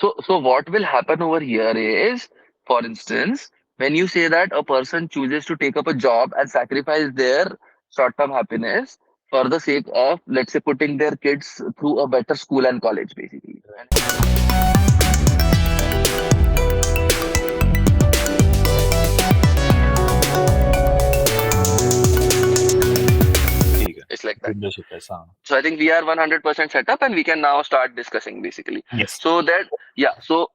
So what will happen over here is, for instance, when you say that a person chooses to take up a job and sacrifice their short-term happiness for the sake of, let's say, putting their kids through a better school and college, basically. ठीक है, It's like that. entrepreneurship है, हाँ. So I think we are 100% set up and we can now start discussing basically. Yes. So that, yeah, so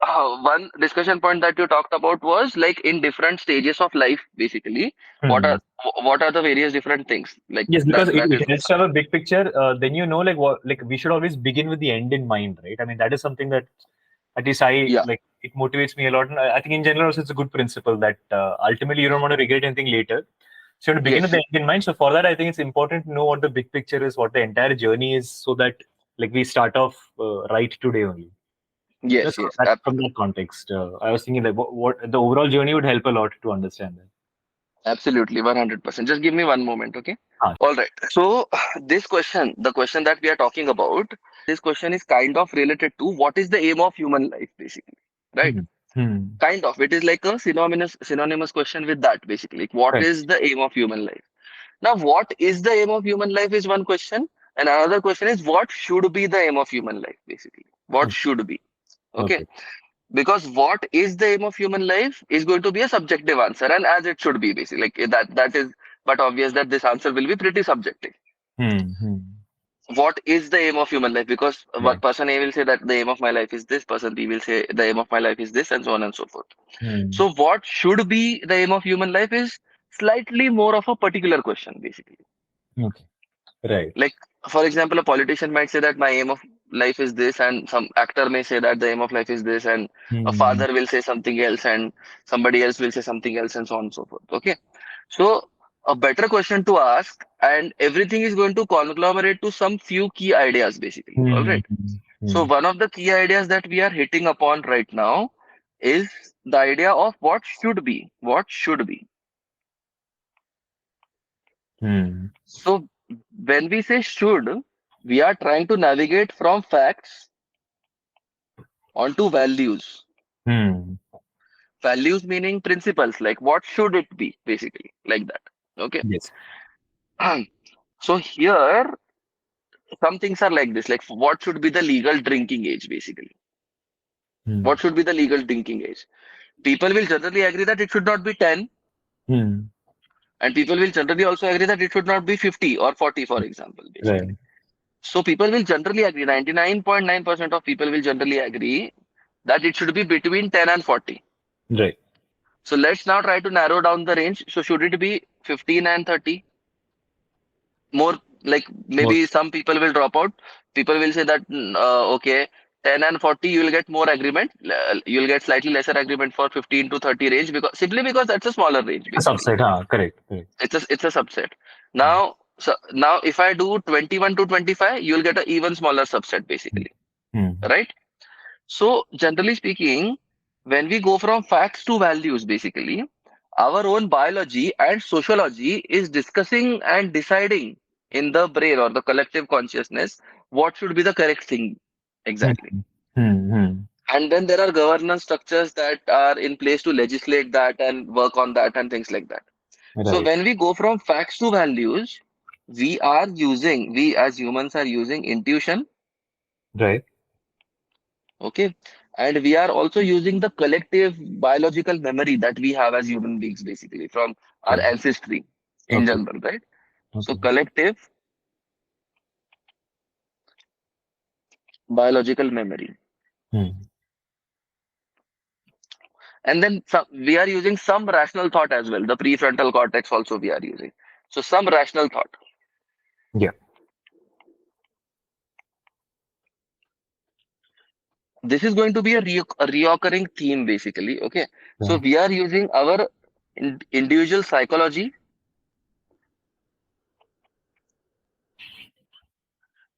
one discussion point that you talked about was like in different stages of life, basically. What Hmm. are what are the various different things like Yes, because that it is, helps to have a big picture. Then you know, like what, like we should always begin with the end in mind, right? I mean, that is something that at least I yeah, like. It motivates me a lot, and I think in general also it's a good principle that ultimately you don't want to regret anything later. So you have to begin with yes, the end in mind. So for that, I think it's important to know what the big picture is, what the entire journey is, so that like we start off right today only. yes, Just yes, that from that context, I was thinking like what the overall journey would help a lot to understand that. absolutely, 100%. Just give me one moment, okay? Ah, All right. So this question, the question that we are talking about, this question is kind of related to what is the aim of human life, basically, right? hmm. Hmm. Kind of. It is like a synonymous question with that, basically. What Right. is the aim of human life? Now, what is the aim of human life is one question, and another question is what should be the aim of human life, basically. What Okay. should be? Okay. Okay. Because what is the aim of human life is going to be a subjective answer, and as it should be, basically. Like that is but obvious that this answer will be pretty subjective. Hmm. Hmm. What is the aim of human life? Because Right. person A will say that the aim of my life is this, person B will say the aim of my life is this, and so on and so forth. Hmm. So, what should be the aim of human life is slightly more of a particular question, basically. Okay. Right. Like, for example, a politician might say that my aim of life is this, and some actor may say that the aim of life is this, and a Hmm. father will say something else, and somebody else will say something else, and so on and so forth. Okay. So, a better question to ask, and everything is going to conglomerate to some few key ideas, basically. All Hmm. right. So, Hmm. one of the key ideas that we are hitting upon right now is the idea of what should be. What should be. Hmm. So, when we say should, we are trying to navigate from facts onto values. Hmm. Values meaning principles, like what should it be, basically, like that. Okay. Yes. So, here, some things are like this, like what should be the legal drinking age, basically. Hmm. What should be the legal drinking age? People will generally agree that it should not be 10, Hmm. and people will generally also agree that it should not be 50 or 40, for example, basically. Right. So people will generally agree, 99.9% of people will generally agree that it should be between 10 and 40. Right. So let's now try to narrow down the range. So should it be 15 and 30? More like More. maybe some people will drop out. People will say that okay, 10 and 40 you will get more agreement. You'll get slightly lesser agreement for 15 to 30 range because simply because that's a smaller range A basically. subset. Correct. Correct. It's a subset. Now if I do 21 to 25, you'll get an even smaller subset Hmm. basically, Hmm. right? So generally speaking, when we go from facts to values, basically, our own biology and sociology is discussing and deciding in the brain or the collective consciousness what should be the correct thing Hmm. exactly. Hmm. Hmm. And then there are governance structures that are in place to legislate that and work on that and things like that. So Right. when we go from facts to values, we as humans are using intuition, Right. okay, and we are also using the collective biological memory that we have as human beings, basically from our Okay. ancestry in Okay. general, right? So Okay. collective biological memory, Hmm. and then we are using some rational thought as well. The prefrontal cortex also we are using. So some rational thought. Yeah. This is going to be a reoccurring theme, basically. Okay, so Yeah. we are using our individual psychology,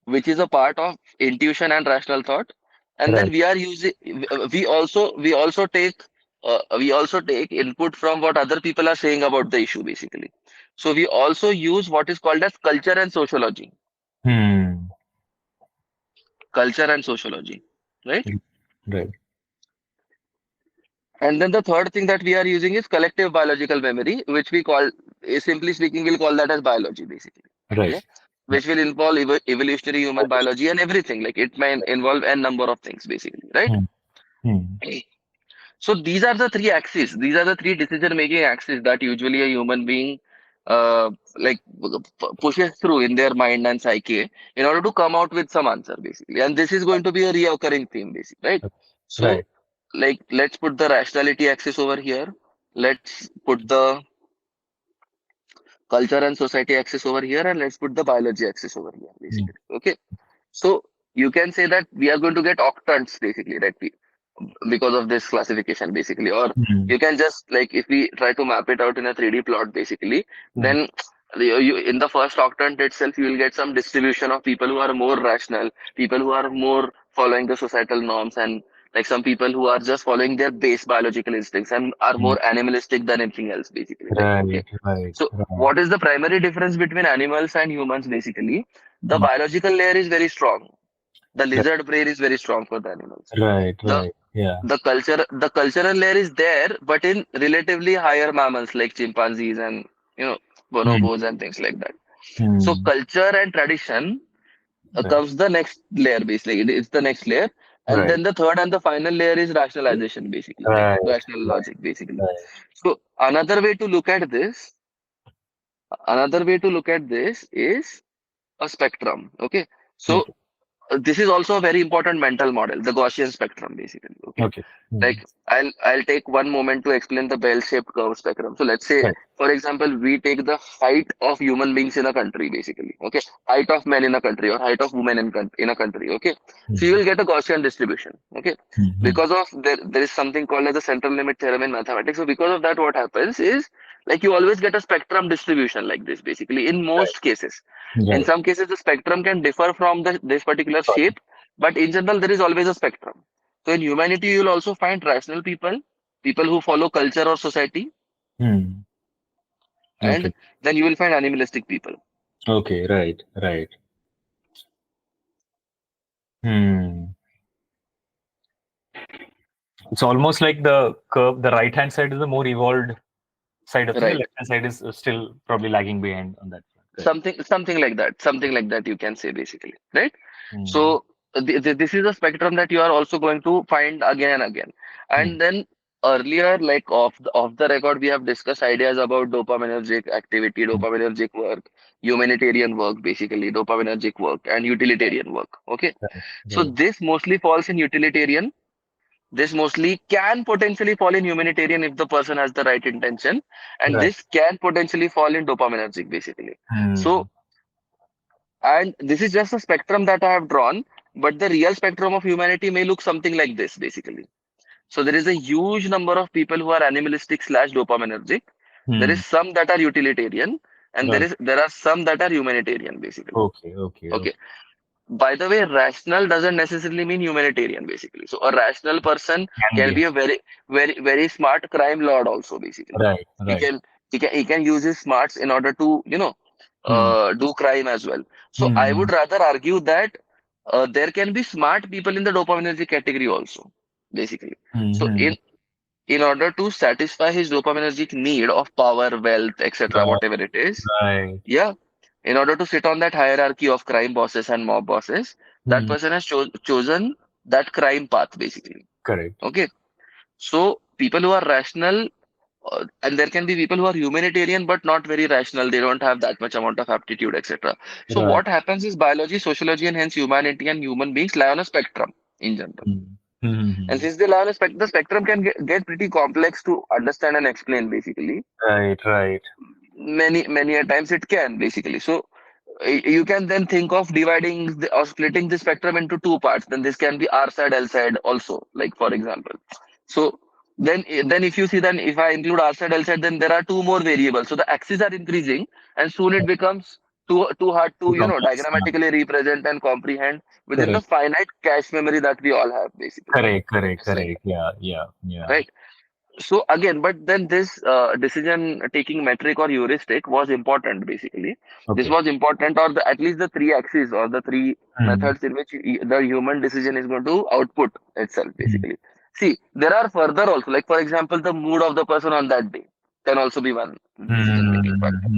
which is a part of intuition and rational thought, and then Right. we are using we also take input from what other people are saying about the issue, basically. So we also use what is called as Hmm. culture and sociology, right? Right. And then the third thing that we are using is collective biological memory, which we call, simply speaking, we'll call that as biology, basically. Right. Okay. Which will involve evolutionary human biology and everything. Like it may involve a number of things, basically, right? Hmm. Hmm. So these are the three axes. These are the three decision-making axes that usually a human being like pushes through in their mind and psyche in order to come out with some answer, basically. And this is going to be a reoccurring theme, basically, right? So, Right. like, let's put the rationality axis over here. Let's put the culture and society axis over here, and let's put the biology axis over here, Hmm. basically. Okay. So you can say that we are going to get octants, basically, right? Because of this classification basically, or Hmm. you can just like if we try to map it out in a 3D plot basically, Hmm. then in the first octant itself you will get some distribution of people who are more rational, people who are more following the societal norms, and like some people who are just following their base biological instincts and are Hmm. more animalistic than anything else basically, right? Okay. Right. Right. So Right. what is the primary difference between animals and humans basically? The Hmm. biological layer is very strong. The Right. lizard brain is very strong for the animals. Right. the Right. Yeah. the cultural layer is there, but in relatively higher mammals like chimpanzees and you know Hmm. bonobos and things like that. So Hmm. culture and tradition Right. comes the next layer basically. It's the next layer, and Right. then the third and the final layer is rationalization basically, like Right. rational Right. logic basically. Right. So another way to look at this is a spectrum. Okay, so Okay. this is also a very important mental model, the Gaussian spectrum, basically. Okay, Okay. Hmm. like I'll take one moment to explain the bell-shaped curve spectrum. So let's say, Right. for example, we take the height of human beings in a country, basically. Okay, height of men in a country or height of women in a country. Okay, so you Hmm. will get a Gaussian distribution. Okay, Hmm. Hmm. because of there is something called as the central limit theorem in mathematics. So because of that, what happens is like you always get a spectrum distribution like this, basically, in Right. most cases. In Right. some cases, the spectrum can differ from this particular shape, but in general, there is always a spectrum. So in humanity, you will also find rational people, people who follow culture or society, Hmm. and Okay. then you will find animalistic people. Okay. Right. Right. Hmm. It's almost like the curve. The right hand side is the more evolved side of thing. The Right. left hand side is still probably lagging behind on that front. Correct. Something like that you can say basically, right? Hmm. So this is a spectrum that you are also going to find again and again. Hmm. And then earlier, like off the record, we have discussed ideas about dopaminergic activity, Hmm. dopaminergic work, humanitarian work, basically dopaminergic work and utilitarian work. Okay, Right. so Right. this mostly falls in utilitarian. This mostly can potentially fall in humanitarian if the person has the right intention, and Right. this can potentially fall in dopaminergic basically. Hmm. So, and this is just a spectrum that I have drawn, but the real spectrum of humanity may look something like this basically. So there is a huge number of people who are animalistic slash dopaminergic. There Hmm. is some that are utilitarian, and Right. there are some that are humanitarian basically. Okay. Okay. Okay. Okay. By the way, rational doesn't necessarily mean humanitarian, basically. So a rational person Can can be. be a very smart crime lord also, basically. Right. He Right. can he can use his smarts in order to, Hmm. do crime as well. So I Hmm. would rather argue that there can be smart people in the dopaminergic category also, basically. Hmm. So Hmm. in order to satisfy his dopaminergic need of power, wealth, etc., Right. whatever it is, Right. yeah, in order to sit on that hierarchy of crime bosses and mob bosses, that Hmm. person has chosen that crime path basically. Correct. Okay, so people who are rational, and there can be people who are humanitarian but not very rational. They don't have that much amount of aptitude, etc. So Right. what happens is biology, sociology, and hence humanity and human beings lie on a spectrum in general. Hmm. Hmm. And Hmm. since they lie on a the spectrum can get pretty complex to understand and explain basically. Right. Right. Many a times it can basically. So you can then think of dividing or splitting the spectrum into two parts. Then this can be R side, L side also, like for example. So then if you see, then if I include R side, L side, then there are two more variables. So the axes are increasing, and soon it becomes too hard to Too complex. Yeah. diagrammatically represent and comprehend within the Correct. finite cache memory that we all have basically. Correct. Correct. It's like Correct. Yeah. Yeah. Yeah. right. So again, but then this decision taking metric or heuristic was important basically. This Okay. was important, or at least the three axes or the three Hmm. methods in which the human decision is going to output itself Hmm. basically. See, there are further also, like for example, the mood of the person on that day can also be one decision making factor.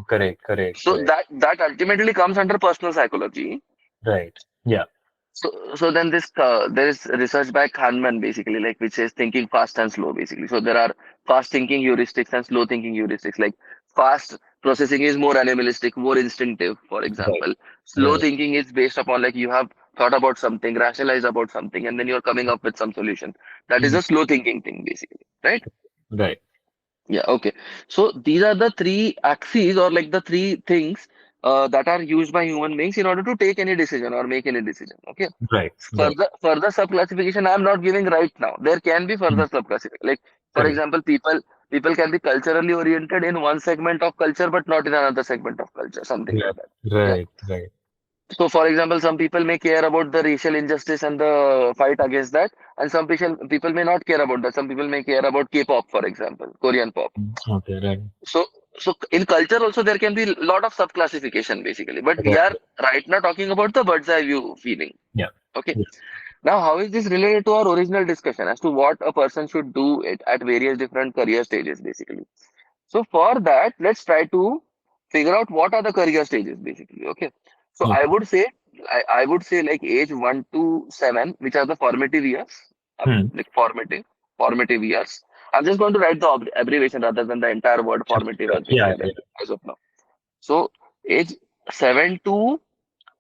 Correct, correct, So correct. that ultimately comes under personal psychology. Right. Yeah. So then there is research by Kahneman basically, like which says thinking fast and slow basically. So there are fast thinking heuristics and slow thinking heuristics. Like fast processing is more animalistic, more instinctive, for Right. example. Slow Right. thinking is based upon like you have thought about something, rationalized about something, and then you're coming up with some solution. That is Mm, a slow thinking thing basically, right? right. Yeah, okay. So these are the three axes or like the three things that are used by human beings in order to take any decision or make any decision. Okay. Right. Right. Further sub-classification I'm not giving right now. There can be Mm, further sub-classification. Like for correct. example, people can be culturally oriented in one segment of culture but not in another segment of culture, something Right. like that. Yeah. Right. Right. So for example, some people may care about the racial injustice and the fight against that, and some people may not care about that. Some people may care about K-pop, for example, Korean pop. Okay. Right. So, so in culture also there can be a lot of sub-classification basically, but we are Right. right now talking about the bird's eye view feeling. Yeah. Okay. Yeah. Now, how is this related to our original discussion as to what a person should do it at various different career stages basically? So for that, let's try to figure out what are the career stages basically. Okay. So Okay. I would say like age 1 to 7, which are the formative years, Hmm. like formative years. I'm just going to write the abbreviation rather than the entire word Sure. formative Sure. Yeah. as Yeah. as of now. So age 7 to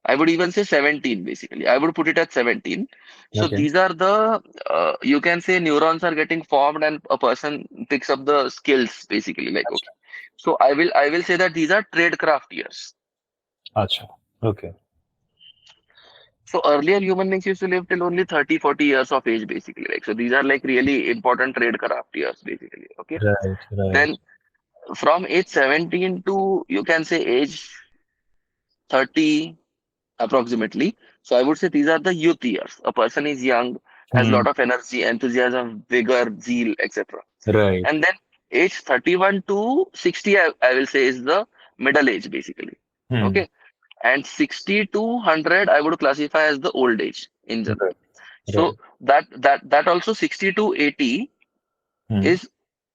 I would even say 17 basically. I would put it at 17. So Okay. these are the you can say neurons are getting formed and a person picks up the skills basically like okay. So I will say that these are tradecraft years. Acha. Okay. So earlier human beings used to live till only 30, 40 years of age basically like so these are like really important tradecraft years basically. Okay. Right. Right. Then from age 17 to you can say age 30 approximately. So I would say these are the youth years. A person is young, has a Hmm. lot of energy, enthusiasm, vigor, zeal, etc. Right. And then age 31 to 60, I will say is the middle age basically. Hmm. Okay. And 60 to 100, I would classify as the old age in general. Right. So Right. that also 60 to 80 Hmm. is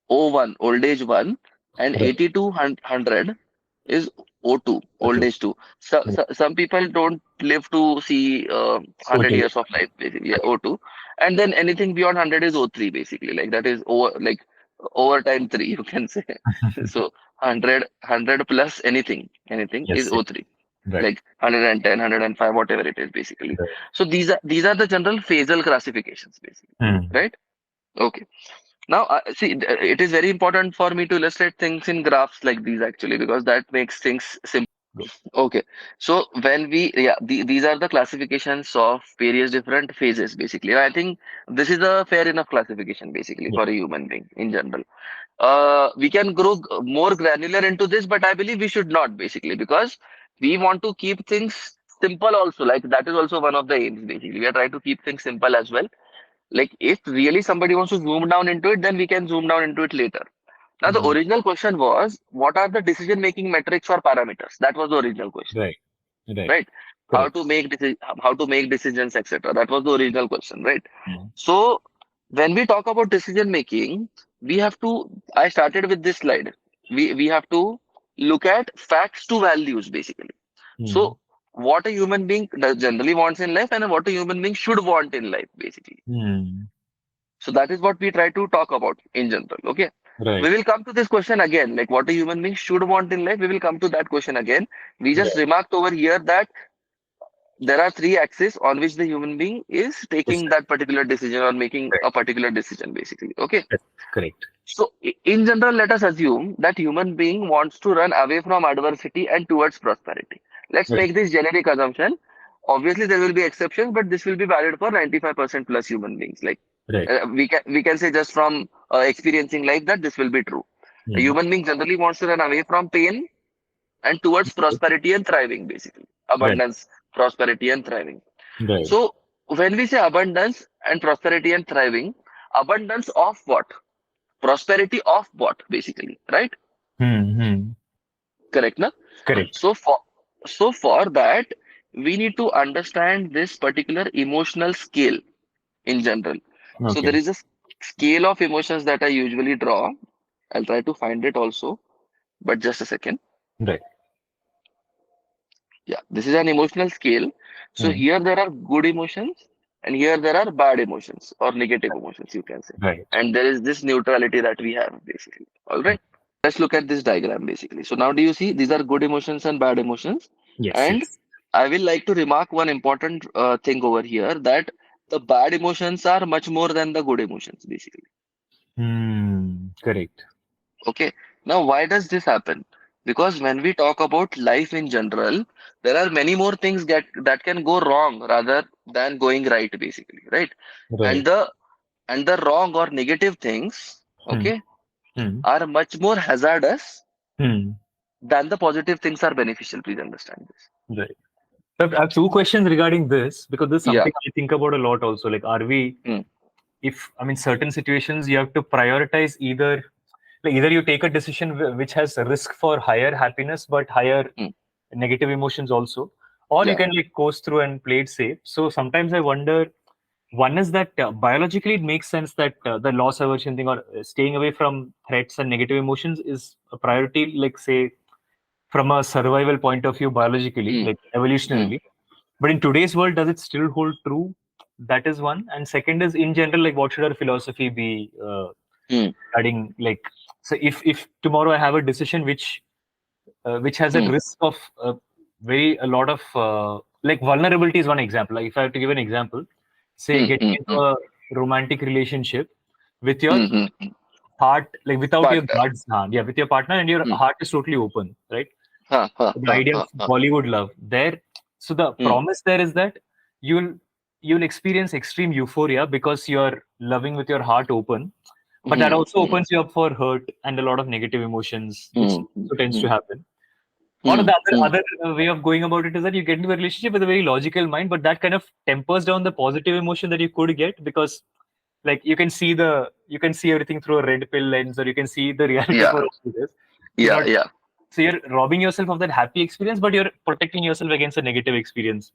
O1, old age 1, and Right. 80 to 100 is O2, old Okay. age 2. Some people don't live to see 100 Okay. years of life, basically, yeah, O2. And then anything beyond 100 is O3, basically. Like that is overtime 3, you can say. So 100 plus anything is Yes. Yes. O3. Right. Like 110, 105, whatever it is, basically. Right. So these are the general phasal classifications, basically. Hmm. Right? Okay. Now, see, it is very important for me to illustrate things in graphs like these actually, because that makes things simple. Good. Okay, so these are the classifications of various different phases basically. I think this is a fair enough classification basically Yeah. for a human being in general. We can grow more granular into this, but I believe we should not basically because we want to keep things simple also. Like that is also one of the aims basically. We are trying to keep things simple as well like if really somebody wants to zoom down into it, then we can zoom down into it later. Now the Hmm. original question was, what are the decision making metrics or parameters? That was the original question, Right. Right. right? Correct. How to make decisions, etc. That was the original question, right? Hmm. So when we talk about decision making, we have to. I started with this slide. We have to look at facts to values basically. Hmm. So what a human being generally wants in life and what a human being should want in life basically. Hmm. So that is what we try to talk about in general. Okay. We Right. will come to this question again, like what a human being should want in life. We will come to that question again. We just Right. remarked over here that there are three axes on which the human being is Yes. taking that particular decision or making Right. a particular decision, basically. Okay. Yes. Correct. So in general, let us assume that human being wants to run away from adversity and towards prosperity. Let's Right. make this generic assumption. Obviously, there will be exceptions, but this will be valid for 95% plus human beings. Like Right. we can say just from experiencing life that this will be true. A Hmm. human being generally wants to run away from pain and towards prosperity and thriving, basically Right. abundance, prosperity and thriving. Right. So when we say abundance and prosperity and thriving, abundance of what? Prosperity of what, basically, right? Hmm. Hmm. Correct, na? Correct. So for that, we need to understand this particular emotional scale in general. So Okay. there is a scale of emotions that I usually draw. I'll try to find it also, but just a second. Right. Yeah, this is an emotional scale. So Hmm. here there are good emotions, and here there are bad emotions or negative emotions, you can say. Right. And there is this neutrality that we have basically. All right. Let's look at this diagram basically. So now do you see these are good emotions and bad emotions? Yes. And Yes. I will like to remark one important thing over here that the bad emotions are much more than the good emotions basically. Correct. Okay. Now, why does this happen? Because when we talk about life in general, there are many more things that can go wrong rather than going right, basically, right? And Right. the wrong or negative things, Hmm. okay, Hmm. are much more hazardous Hmm. than the positive things are beneficial. Please understand this. Right. So I have two questions regarding this because this is Yeah. something I think about a lot also. Like, are we, Hmm. if, I mean, certain situations you have to prioritize either, like, either you take a decision which has a risk for higher happiness but higher Hmm. negative emotions also, or you Yeah. can like coast through and play it safe. So sometimes I wonder, one is that biologically it makes sense that the loss aversion thing or staying away from threats and negative emotions is a priority, like, say, from a survival point of view, biologically, Hmm. like Hmm. evolutionarily. But in today's world, does it still hold true? That is one. And second is, in general, like, what should our philosophy be Hmm. regarding, like, so if tomorrow I have a decision which has a Hmm. risk of a lot of like vulnerability is one example. Like, if I have to give an example, say Hmm. getting Hmm. into Hmm. a romantic relationship with your Hmm. Hmm. Hmm. heart, like without your Partner. guards, yeah, with your partner, and your Hmm. heart is totally open, right? Ha. Ha. The Ha. idea of Ha. Ha. Bollywood love there. So the Hmm. promise there is that you'll you'll experience extreme euphoria because you're loving with your heart open, but that Hmm. also Hmm. opens you up for hurt and a lot of negative emotions, which Hmm. also tends Hmm. to happen. Or Hmm. the Hmm. other way of going about it is that you get into a relationship with a very logical mind, but that kind of tempers down the positive emotion that you could get because, like, you can see everything through a red pill lens, or you can see the reality Yeah. for what it is. So Yeah. not Yeah. so you're robbing yourself of that happy experience, but you're protecting yourself against a negative experience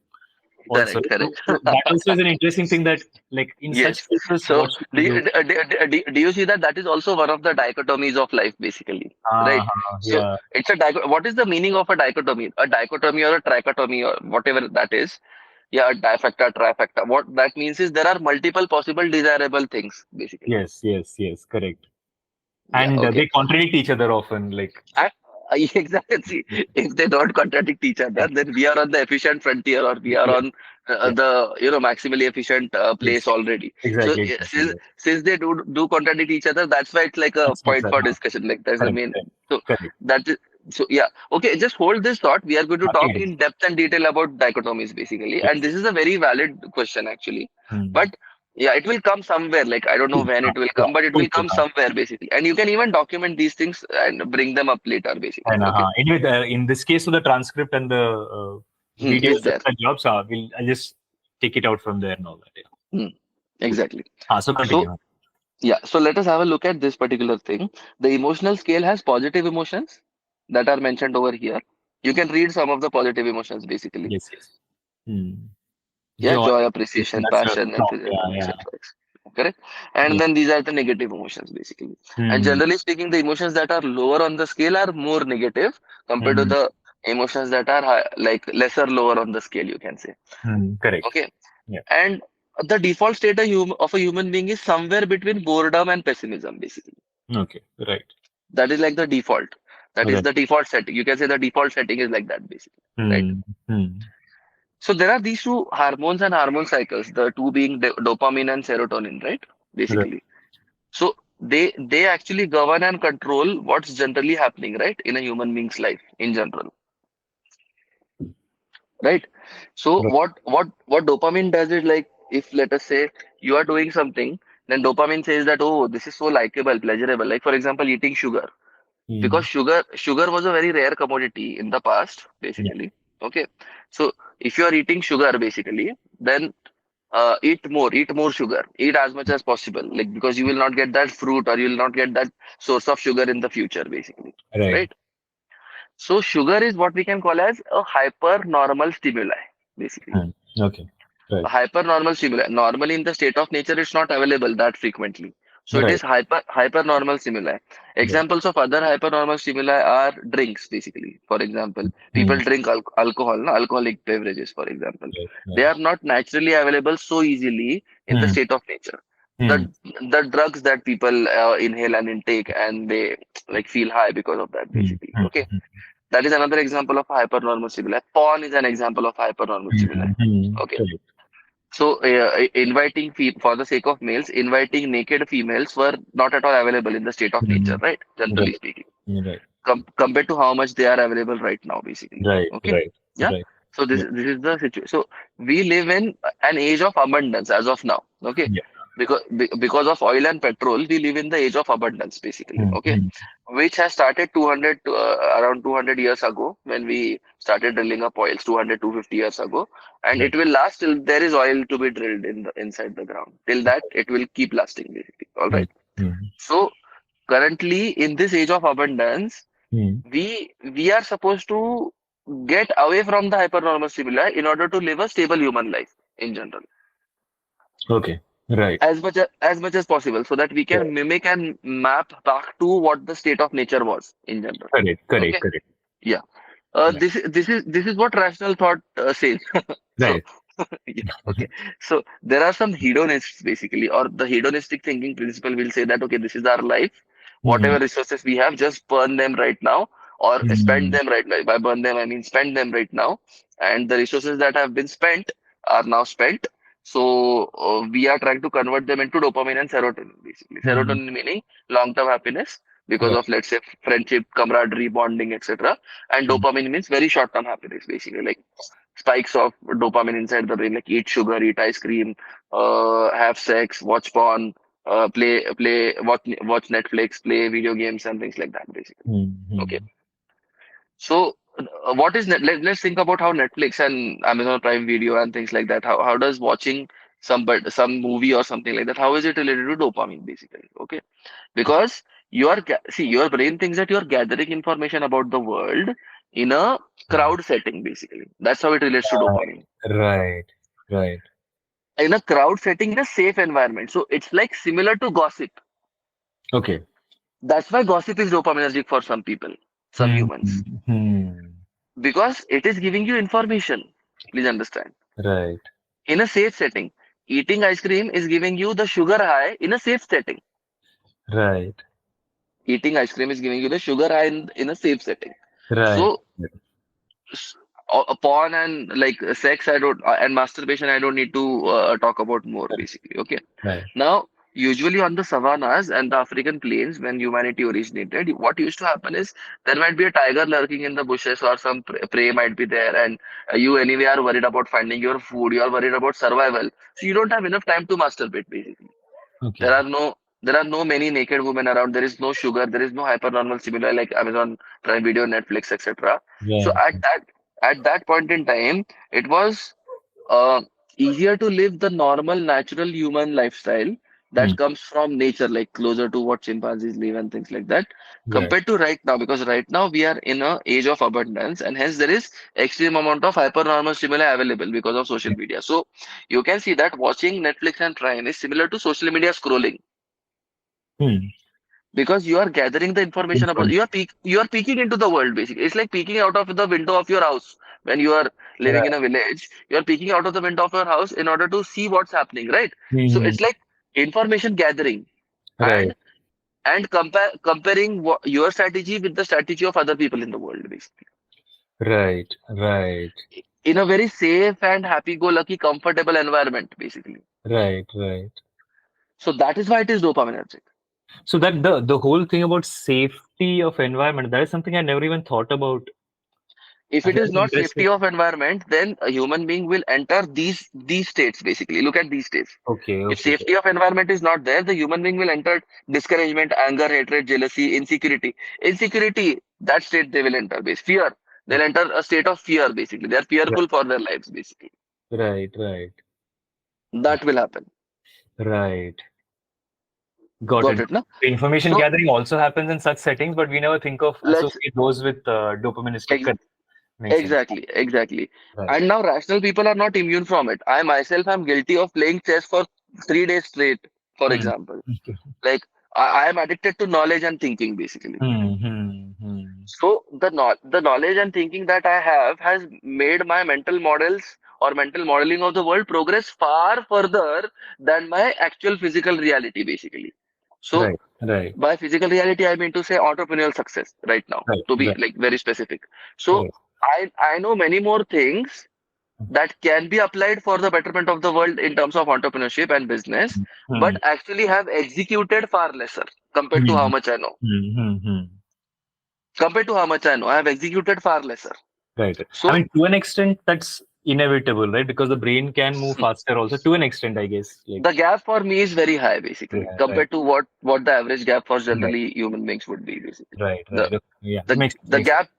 also. Correct. So, Correct. so that also is an interesting thing that, like, in such Yes. cases, So what should do we you, do? do you see that that is also one of the dichotomies of life, basically, right? So Yeah. it's a what is the meaning of a dichotomy? A dichotomy or a trichotomy or whatever that is. Yeah, a difecta, trifecta. What that means is there are multiple possible desirable things, basically. Yes. Yes. Yes. Correct. Yeah. And Okay. they contradict each other often. Like, I, exactly. See, if they don't contradict each other, then we are on the efficient frontier, or we are yeah. on Yeah. the maximally efficient place Yes. already. So Exactly. Exactly. since Yeah. they do contradict each other, that's why it's like a It's point that. for discussion. Like there's a Correct. main. Correct. So Correct. that is so yeah. Okay, just hold this thought. We are going to Nothing talk else. in depth and detail about dichotomies basically, and Yes. this is a very valid question actually. Hmm. But yeah, it will come somewhere. Like I don't know when it will Yeah. come, but it Cool. will come somewhere basically. And you can even document these things and bring them up later basically. And Okay. anyway, in this case, of the transcript and the videos Is that there. the jobs are, I'll just take it out from there and all that. Yeah. Hmm, Cool. exactly. So So, continue. yeah, so let us have a look at this particular thing. The emotional scale has positive emotions that are mentioned over here. You can read some of the positive emotions basically. Yes, yes. Hmm. Yeah, Joy, joy, appreciation, appreciation, that's a passion, top. Yeah, enthusiasm, yeah, etc. Correct? And yeah. then these are the negative emotions basically. And Hmm. generally speaking, the emotions that are lower on the scale are more negative compared to Hmm. the emotions that are high, like lesser lower on the scale, you can say. Hmm. Correct. Okay. Yeah. And the default state of a human being is somewhere between boredom and pessimism, basically. Okay. Right. That is like the default. That is Right. the default setting. You can say the default setting is like that, basically. Right. Hmm. Hmm. So there are these two hormones and hormone cycles, the two being dopamine and serotonin, right? Right. Basically. So they actually govern and control what's generally happening, right, in a human being's life in general. Right. So Right. what dopamine does is like if let us say you are doing something, then dopamine says that oh this is so likable, pleasurable. Like for example, eating sugar because Hmm. sugar was a very rare commodity in the past, Yeah. basically. Okay, so if you are eating sugar basically, then eat more sugar, eat as much as possible, like because you will not get that fruit or you will not get that source of sugar in the future, basically. Right. Right. So sugar is what we can call as a hyper normal stimuli, basically. Hmm. Okay. Right. Hypernormal stimuli. Normally in the state of nature, it's not available that frequently. So it Right. is hypernormal stimuli. Right. Examples of other hypernormal stimuli are drinks, basically. For example, people Hmm. drink alcohol, no? Alcoholic beverages, for example. Right. They Right. are not naturally available so easily in the Hmm. state of nature. Hmm. The drugs that people inhale and intake, and they like feel high because of that, Hmm. basically. Hmm. Okay, that is another example of hypernormal stimuli. Porn is an example of hypernormal stimuli. Hmm. Hmm. Okay. Correct. So, inviting for the sake of males, inviting naked females were not at all available in the state of nature, Hmm. right? Generally Right. speaking, Right. compared to how much they are available right now, basically. Right. Okay, Right. yeah. Right. So this is the situation. So we live in an age of abundance as of now. Okay, Yeah. because of oil and petrol, we live in the age of abundance, basically. Hmm. Okay, Hmm. which has started 200 around 200 years ago when we started drilling up oils 200 250 years ago, and Right. it will last till there is oil to be drilled in the inside the ground. Till that, it will keep lasting, basically. All Hmm. right. Hmm. So currently in this age of abundance, Hmm. we are supposed to get away from the hypernormal stimuli in order to live a stable human life in general, Okay. Right. as much as possible, so that we Right. can mimic and map back to what the state of nature was in general. Correct. Correct. Okay. Correct. Yeah. Right. This is what rational thought says. So Right. yeah, okay. So there are some hedonists, basically, or the hedonistic thinking principle will say that okay, this is our life. Hmm. Whatever resources we have, just burn them right now, or spend Hmm. them right now. By burn them, I mean spend them right now. And the resources that have been spent are now spent. So we are trying to convert them into dopamine and serotonin, basically. Hmm. Serotonin meaning long-term happiness because Right. of, let's say, friendship, camaraderie, bonding, etc. And Hmm. dopamine means very short-term happiness, basically, like spikes of dopamine inside the brain, like eat sugar, eat ice cream, have sex, watch porn, watch Netflix, play video games, and things like that, basically. Hmm. Okay. Hmm. So, what is let's think about how Netflix and Amazon Prime Video and things like that. How does watching some movie or something like that? How is it related to dopamine, basically? Okay, because your brain thinks that you are gathering information about the world in a crowd setting, basically. That's how it relates to dopamine. Right. Right. In a crowd setting, in a safe environment. So it's like similar to gossip. Okay. That's why gossip is dopaminergic for some people, some Hmm. humans, Hmm. because it is giving you information. Please understand. Right. In a safe setting, eating ice cream is giving you the sugar high in a safe setting. Right. Eating ice cream is giving you the sugar high in a safe setting. Right. So s- porn and like sex, I don't, and masturbation, I don't need to talk about more, basically. Okay. Right. Now, usually on the savannas and the African plains, when humanity originated, what used to happen is there might be a tiger lurking in the bushes, or some prey might be there, and you anyway are worried about finding your food, you are worried about survival, so you don't have enough time to masturbate, basically. Okay. There are no many naked women around. There is no sugar. There is no hypernormal stimuli like Amazon Prime Video, Netflix, etc. So Right. at that point in time, it was uh, easier to live the normal, natural human lifestyle Hmm. that comes from nature, like closer to what chimpanzees live and things like that, Right. compared to right now. Because right now we are in a age of abundance, and hence there is extreme amount of hypernormal stimuli available because of social media. So you can see that watching Netflix and Prime is similar to social media scrolling, Hmm. because you are gathering the information about, Information. you are peeking into the world, basically. It's like peeking out of the window of your house. When you are living in Right. a village, you are peeking out of the window of your house in order to see what's happening, right? So Hmm. it's like information gathering, Right. and comparing your strategy with the strategy of other people in the world, basically, Right. Right. in a very safe and happy-go-lucky comfortable environment, basically. Right. Right. So that is why it is dopaminergic. So that the whole thing about safety of environment, that is something I never even thought about. If it That's is very not interesting. safety of environment, then a human being will enter these states, basically. Look at these states. Okay. If Okay. safety of environment is not there, the human being will enter discouragement, anger, hatred, jealousy, insecurity. That state they will enter, base fear. They'll enter a state of fear, basically. They are Right. fearful for their lives, basically. Right. Right. That will happen. Right. Got Got it. it, no? The information So gathering also happens in such settings, but we never think of let's associate those with dopaministic. ex- Correct. Makes sense. Exactly. Right. And now rational people are not immune from it. I myself am guilty of playing chess for 3 days straight, for Hmm. example. Okay. Like I am addicted to knowledge and thinking basically. So the knowledge and thinking that I have has made my mental models or mental modeling of the world progress far further than my actual physical reality basically. So Right. Right. by physical reality, I mean to say entrepreneurial success right now, Right. to be Right. like very specific. So Right. I know many more things that can be applied for the betterment of the world in terms of entrepreneurship and business, Hmm. but actually have executed far lesser compared to how Hmm. much I know. Hmm. Compared to how much I know, I have executed far lesser. Right. I So mean, to an extent, that's inevitable, right? Because the brain can move faster also. To an extent, I guess. Like, the gap for me is very high basically yeah, right. compared to what the average gap for Right. generally human beings would be basically. Right. The Right. Okay. Yeah. the Makes sense. the Makes sense. gap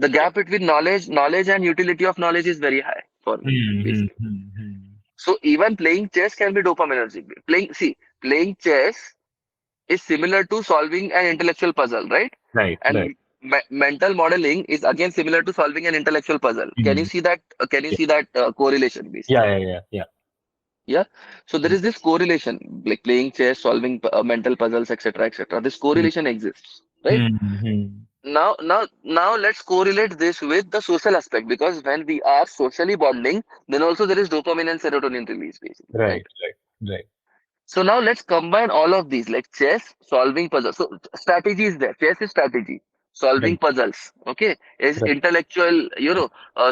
the gap between knowledge and utility of knowledge is very high for me basically. So even playing chess can be dopaminergic. Playing chess is similar to solving an intellectual puzzle, right? Right. Right. And mental modeling is again similar to solving an intellectual puzzle. Can you Hmm. see that? Can you Yeah. see that correlation Yeah. basically? Yeah. Yeah. Yeah. Yeah. So there is this correlation, like playing chess, solving mental puzzles, etc., etc. This Hmm. correlation exists, right? Hmm. Now, let's correlate this with the social aspect because when we are socially bonding, then also there is dopamine and serotonin release, basically, right? Right. Right. Right. So now let's combine all of these, like chess, solving puzzles. So strategy is there. Chess is strategy. Solving Right. puzzles, okay, is Right. intellectual,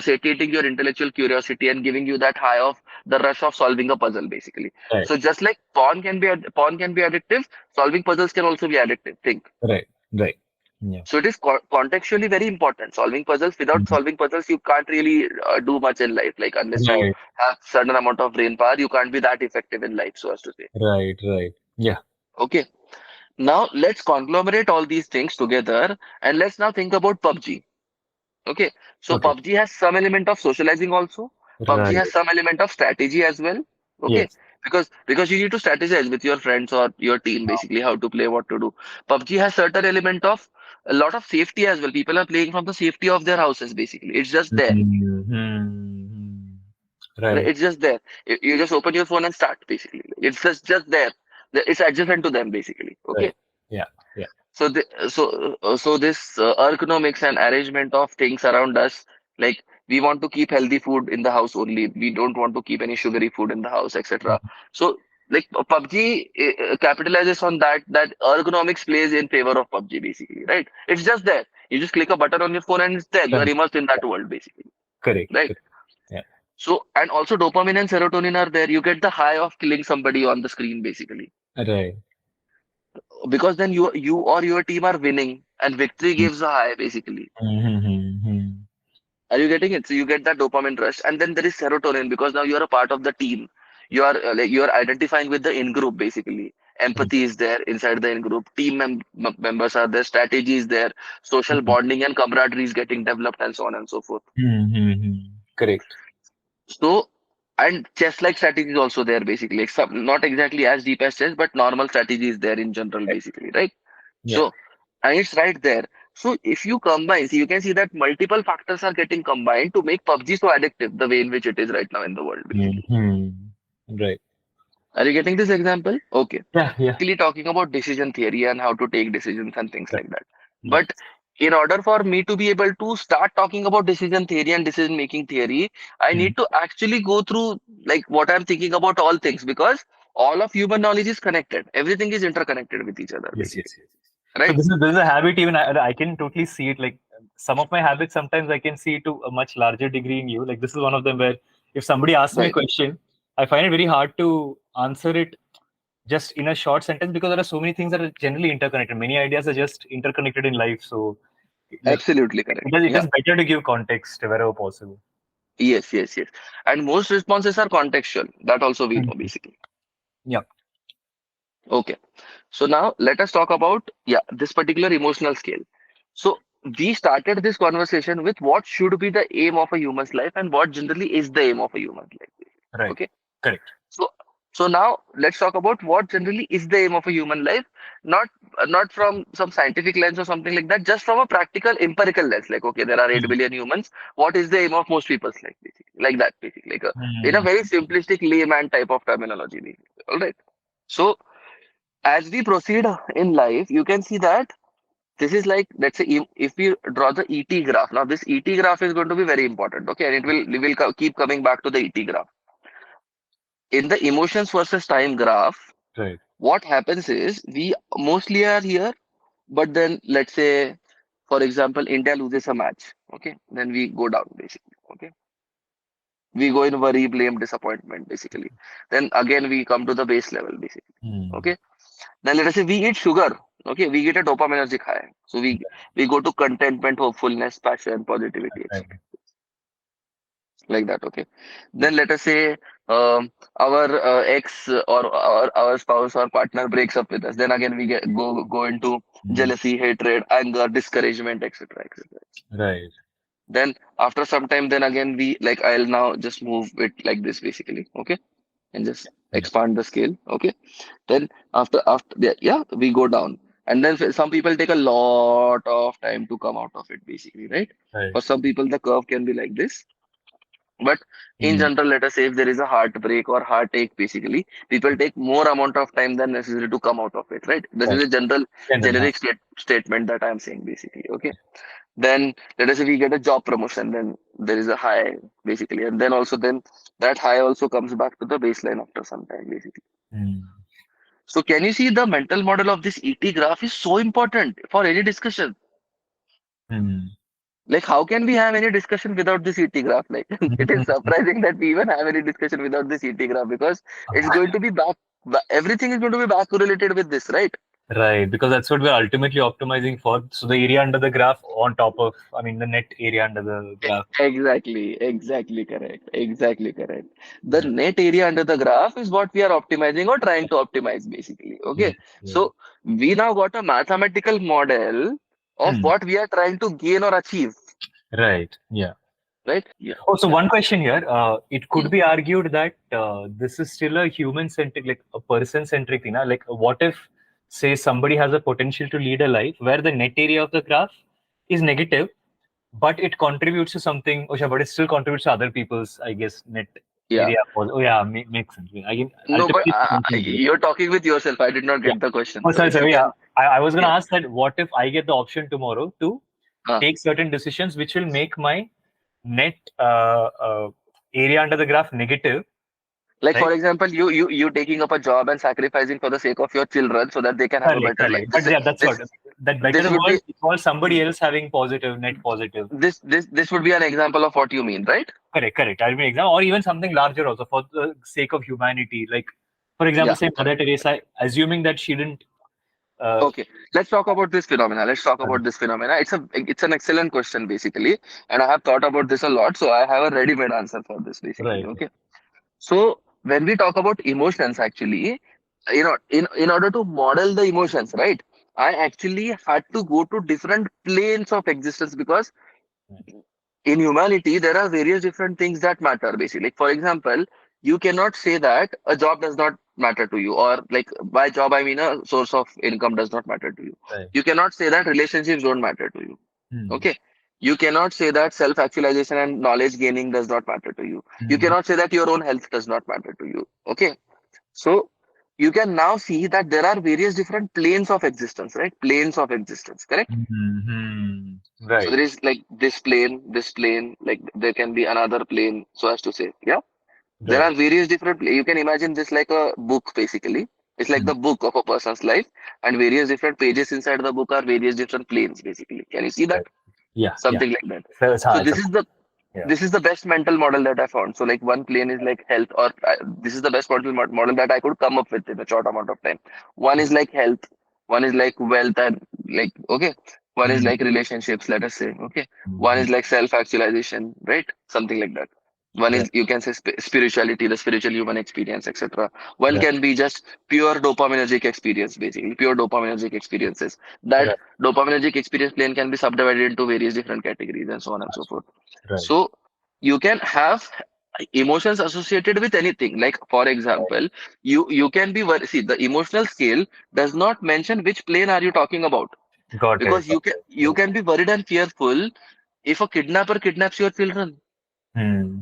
satiating your intellectual curiosity and giving you that high of the rush of solving a puzzle, basically. Right. So just like pawn can be addictive, solving puzzles can also be addictive. Think. Right. Right. Yeah. So it is contextually very important. Solving puzzles, without Mhm. solving puzzles, you can't really do much in life. Like unless you Right. have certain amount of brain power, you can't be that effective in life, so as to say. Right. Right. Yeah. Okay. Now let's conglomerate all these things together and let's now think about PUBG. Okay. So Okay. PUBG has some element of socializing also. PUBG Right. has some element of strategy as well. Okay. Yes. Because you need to strategize with your friends or your team basically how to play, what to do. PUBG has certain element of a lot of safety as well. People are playing from the safety of their houses basically. It's just there. Hmm. Right. It's just there. You just open your phone and start basically. It's just there. It's adjacent to them basically. Okay. Right. Yeah. Yeah. So this ergonomics and arrangement of things around us, like we want to keep healthy food in the house only. We don't want to keep any sugary food in the house, etc. So like PUBG capitalizes on that ergonomics plays in favor of PUBG basically, right? It's just there. You just click a button on your phone and it's there. You are Done. immersed in that world basically, Correct. right? Correct. Yeah. So and also dopamine and serotonin are there. You get the high of killing somebody on the screen basically Right. because then you or your team are winning and victory gives a high basically. Mm-hmm. Are you getting it? So you get that dopamine rush, and then there is serotonin because now you are a part of the team. You are like you are identifying with the in group basically. Empathy is there inside the in group. Members are there. Strategy is there. Social bonding and camaraderie is getting developed, and so on and so forth. Correct. So and chess like strategy is also there basically. Like some, not exactly as deep as chess, but normal strategy is there in general Right. basically, right? Yeah. So, and it's right there. So if you combine, see, you can see that multiple factors are getting combined to make PUBG so addictive, the way in which it is right now in the world, basically. Right. Are you getting this example? Okay. Yeah. Yeah. Basically talking about decision theory and how to take decisions and things Right. like that. Yeah. But in order for me to be able to start talking about decision theory and decision making theory, I Mhm. need to actually go through like what I'm thinking about all things because all of human knowledge is connected. Everything is interconnected with each other, Yes. basically. Yes. Yes. So Right? this is a habit. Even I can totally see it. Like some of my habits, sometimes I can see it to a much larger degree in you. Like this is one of them where if somebody asks me a Right. question, I find it very hard to answer it just in a short sentence because there are so many things that are generally interconnected. Many ideas are just interconnected in life. So like Absolutely correct. it Yeah. is better to give context wherever possible. Yes. And most responses are contextual. That also we know Mhm. basically. Yeah. Okay. So now let us talk about this particular emotional scale. So we started this conversation with what should be the aim of a human's life and what generally is the aim of a human's life. Right. Okay. Correct. So So now let's talk about what generally is the aim of a human life, not not from some scientific lens or something like that, just from a practical empirical lens. Like, okay, there are 8 Mm. billion humans. What is the aim of most people's life, basically? Like that, basically, like a, in a Mm. very simplistic layman type of terminology, basically. All right. So as we proceed in life, you can see that this is like, let's say, if we draw the ET graph. Now, this ET graph is going to be very important, okay, and it will keep coming back to the ET graph. In the emotions versus time graph, Right. what happens is we mostly are here, but then let's say, for example, India loses a match, okay, then we go down basically, okay, we go in worry, blame, disappointment basically. Then again we come to the base level basically, Mm. okay. Then let us say we eat sugar, okay, we get a dopaminergic high, so we go to contentment, hopefulness, passion, positivity, Right. etc. Like that, okay. Right. Then let us say our ex or our spouse or partner breaks up with us. Then again we go into Mm. jealousy, hatred, anger, discouragement, etc., etc. Right. Then after some time, then again we like, I'll now just move it like this basically, okay, and just Yeah. expand the scale, okay. Then after yeah, yeah, we go down, and then some people take a lot of time to come out of it basically, right? Right. For some people the curve can be like this, but in Mm. general, let us say if there is a heartbreak or heartache, basically, people take more amount of time than necessary to come out of it, right? This Right. is a general, General. Huh? generic statement that I'm saying, basically. Okay. Then let us say we get a job promotion, then there is a high, basically, and then also then that high also comes back to the baseline after some time, basically. Mm. So can you see the mental model of this ET graph is so important for any discussion? Mm. Like, how can we have any discussion without this ET graph? Like, it is surprising that we even have any discussion without this ET graph because it's going to be everything is going to be back correlated with this, right? Right, because that's what we're ultimately optimizing for. So the area under the graph on top of, I mean, the net area under the graph. Exactly correct. Exactly correct. The Right. net area under the graph is what we are optimizing or trying to optimize, basically. Yeah. Okay. Yeah. So we now got a mathematical model of Hmm. what we are trying to gain or achieve, Right. Yeah. right? Yeah. Oh, so Yeah. one question here. It could Hmm. be argued that this is still a human-centric, like a person-centric thing. Huh? Like, what if, say, somebody has a potential to lead a life where the net area of the graph is negative, but it contributes to something, oh, sure, but it still contributes to other people's, I guess, net Yeah. area. Oh, yeah, makes sense. I can No, but ultimately it's something. you're talking with yourself. I did not Yeah. get the question. Oh, So sorry, if you sorry. Yeah, can, I was going to yeah. ask that what if I get the option tomorrow to Uh, take certain decisions which will make my net area under the graph negative, like right? for example, you taking up a job and sacrificing for the sake of your children so that they can have a Correct, better life. correct. But yeah, that's what This that this better would be world involves somebody else having positive, net positive. this would be an example of what you mean, right? Correct, correct. I'll be an example, or even something larger also for the sake of humanity. Like, for example, Yeah. say Mother Teresa, assuming that she didn't. Uh, Okay. Let's talk about this phenomena. Let's talk about this phenomena. It's an excellent question basically, and I have thought about this a lot, so I have a ready-made answer for this basically. right. Okay. So when we talk about emotions, actually, in order to model the emotions, right? I actually had to go to different planes of existence because in humanity, there are various different things that matter, basically. Like, for example, you cannot say that a job does not matter to you, or like by job, I mean a source of income does not matter to you. Right. You cannot say that relationships don't matter to you. Hmm. Okay. You cannot say that self actualization and knowledge gaining does not matter to you. You Hmm. cannot say that your own health does not matter to you. Okay. So you can now see that there are various different planes of existence, right? Planes of existence, correct? Hmm. So Right. there is like this plane, like there can be another plane, so as to say. Yeah. There Right. are various different, you can imagine this like a book basically. It's like Hmm. the book of a person's life, and various different pages inside the book are various different planes basically. Can you see that? Right. Yeah. Yeah. Something like that. So it's So hard. Yeah. this is the best mental model that I found. So like one plane is like health, or this is the best model that I could come up with in a short amount of time. One is like health, one is like wealth, and like, okay, one is Hmm. like relationships, let us say, okay, one Hmm. is like self actualization, right? Something like that. One Right. is, you can say, spirituality, the spiritual human experience, etc. One Right. can be just pure dopaminergic experience, basically pure dopaminergic experiences. That Right. dopaminergic experience plane can be subdivided into various different categories and so on and so forth. Right. So you can have Emotions associated with anything. Like for example, you can be see, the emotional scale does not mention which plane are you talking about, Got it. because you can be worried and fearful if a kidnapper kidnaps your children, Hmm.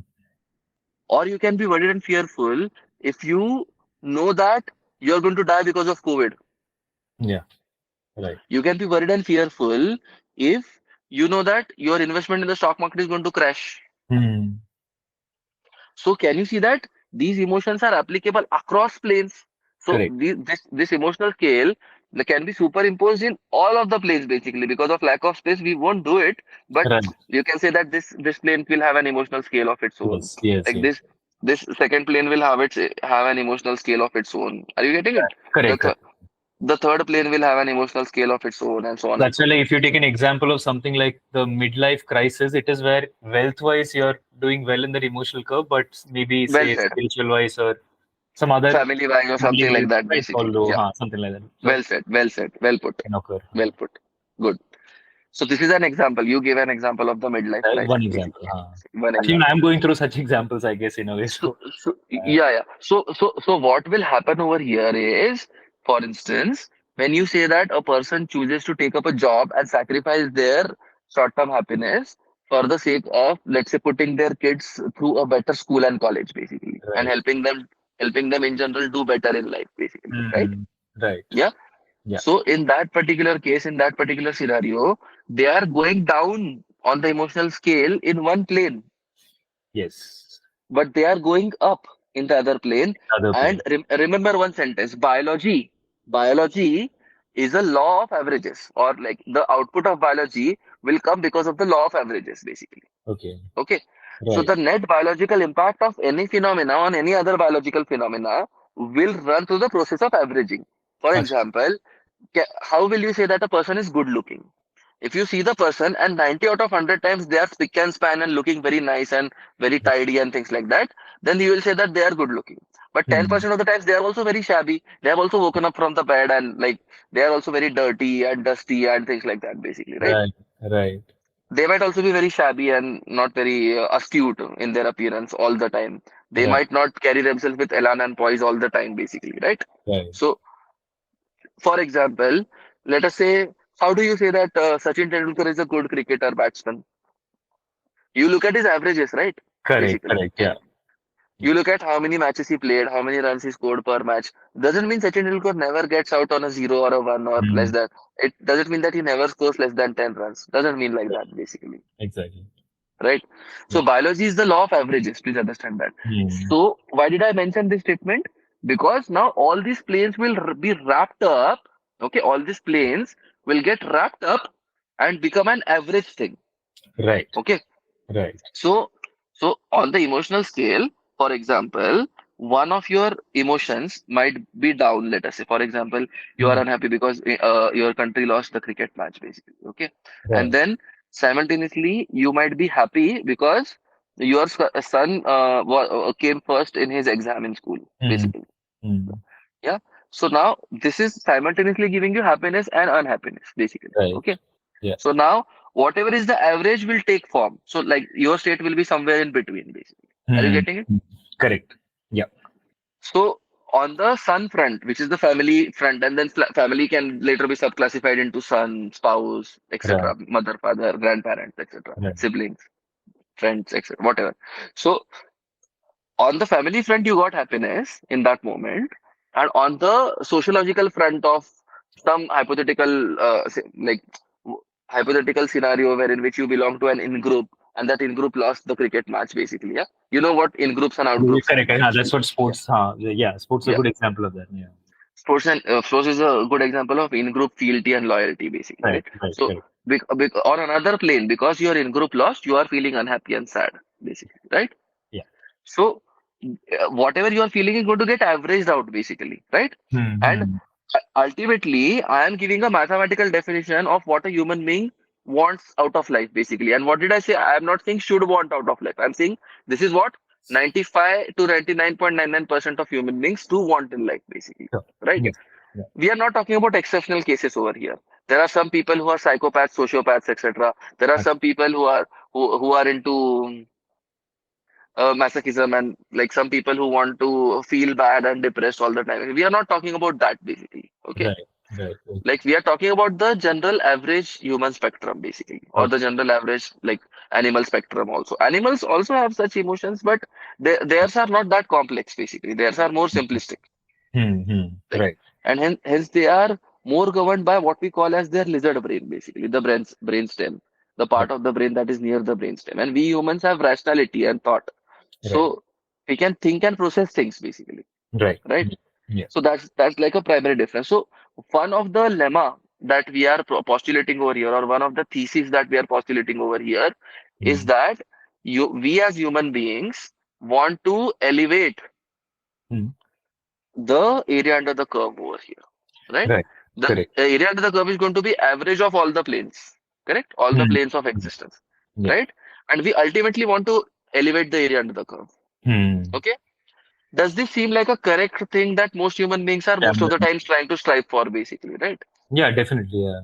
or you can be worried and fearful if you know that you're going to die because of COVID. Yeah. Right. You can be worried and fearful if you know that your investment in the stock market is going to crash. Hmm. So can you see that these emotions are applicable across planes? So Correct. this emotional scale can be superimposed in all of the planes basically. Because of lack of space, we won't do it. But Right. you can say that this plane will have an emotional scale of its own. Yes. Yes. Like Yes. this second plane will have an emotional scale of its own. Are you getting it? The Correct. th Correct. the third plane will have an emotional scale of its own, and so on and That's so why, like, forth. if you take an example of something like the midlife crisis, it is where wealth-wise you're doing well in that emotional curve, but maybe Well say said. spiritual-wise or some other Family wise or something like family-wise, that, might basically. follow, Yeah. something like that. So Well said. Well said. Well put. can occur. Well put. Good. So this is an example. You gave an example of the midlife One crisis, example. basically. One Actually, example. I'm going through such examples, I guess, in a way. So, So, uh, yeah, yeah. So what will happen over here is, for instance, when you say that a person chooses to take up a job and sacrifice their short-term happiness for the sake of, let's say, putting their kids through a better school and college, basically, and right. helping them in general do better in life, basically, right? Hmm. Right. Yeah. Yeah. So in that particular case, in that particular scenario, they are going down on the emotional scale in one plane, Yes. but they are going up in the other plane. Other And plane. remember one sentence: biology is a law of averages, or like the output of biology will come because of the law of averages, basically. Okay. Okay. So Right. the net biological impact of any phenomena on any other biological phenomena will run through the process of averaging. For Achha. example, how will you say that a person is good looking? If you see the person and 90 out of 100 times they are spick and span and looking very nice and very tidy and things like that, then you will say that they are good looking. But Hmm. 10% of the times they are also very shabby. They have also woken up from the bed and like they are also very dirty and dusty and things like that, basically, right? Right. Right. They might also be very shabby and not very astute in their appearance all the time. They Right. might not carry themselves with elan and poise all the time, basically, right? Right. So for example, let us say, how do you say that Sachin Tendulkar is a good cricketer batsman? You look at his averages, right? Correct. Basically, Correct. Yeah. Yeah. you look at how many matches he played, how many runs he scored per match. Doesn't mean Sachin Tendulkar never gets out on a zero or a one or less Hmm. than. It doesn't mean that he never scores less than 10 runs. Doesn't mean like that, basically, Exactly. right? Yeah. So biology is the law of averages. Please understand that. Hmm. So why did I mention this statement? Because now all these planes will be wrapped up. Okay, all these planes will get wrapped up and become an average thing. Right. Okay, Right. so on the emotional scale, for example, one of your emotions might be down. Let us say, for example, you are Hmm. unhappy because your country lost the cricket match, basically. Okay, and Right. then simultaneously you might be happy because your son came first in his exam in school, Hmm. basically. Hmm. Yeah. So now this is simultaneously giving you happiness and unhappiness, basically. Right. Okay. Yeah. So now whatever is the average will take form. So like your state will be somewhere in between, basically. Are you Hmm. getting it? Correct. Yeah. So on the son front, which is the family front, and then family can later be subclassified into son, spouse, Right. etc., mother, father, grandparents, etc., Right. siblings, friends, etc., whatever. So on the family front, you got happiness in that moment, and on the sociological front of some hypothetical, hypothetical scenario where in which you belong to an in group, and that in group lost the cricket match, basically. Yeah, you know what in groups and out Yeah, groups correct. means. That's what Yeah, sports. Yeah, sports is a yeah. good example of that. Yeah. Sports is a good example of in group fealty and loyalty, basically, Right. right? Right. So, Correct. on another plane, because you are in group lost, you are feeling unhappy and sad, basically, right? Yeah. So, whatever you are feeling is going to get averaged out, basically, right? And Hmm. ultimately, I am giving a mathematical definition of what a human being wants out of life, basically. And what did I say? I am not saying should want out of life. I'm saying this is what 95 to 99.99% of human beings do want in life, basically, Sure. right? Yes. Yeah. We are not talking about exceptional cases over here. There are some people who are psychopaths, sociopaths, etc. There are some Actually. people who are into masochism and like some people who want to feel bad and depressed all the time. We are not talking about that basically. Okay. Right. Right. Okay. Like we are talking about the general average human spectrum basically, or the Okay. general average like animal spectrum also. Animals also have such emotions, but theirs are not that complex basically. Theirs are more simplistic. Hmm. Hmm. Like, Right. and hence they are more governed by what we call as their lizard brain, basically, the brainstem, the Right. part of the brain that is near the brainstem. And we humans have rationality and thought. Right. So we can think and process things, basically, Right. right? Yeah. So that's like a primary difference. So one of the lemma that we are postulating over here, or one of the theses that we are postulating over here, is Hmm. that we as human beings want to elevate Hmm. the area under the curve over here, right? Right. The Correct. area under the curve is going to be average of all the planes, correct? All the Hmm. planes of Yeah. existence, Yeah. right? And we ultimately want to elevate the area under the curve. Hmm. Okay. Does this seem like a correct thing that most human beings are Yeah. most of the times trying to strive for, basically, right? Yeah. Definitely. Yeah.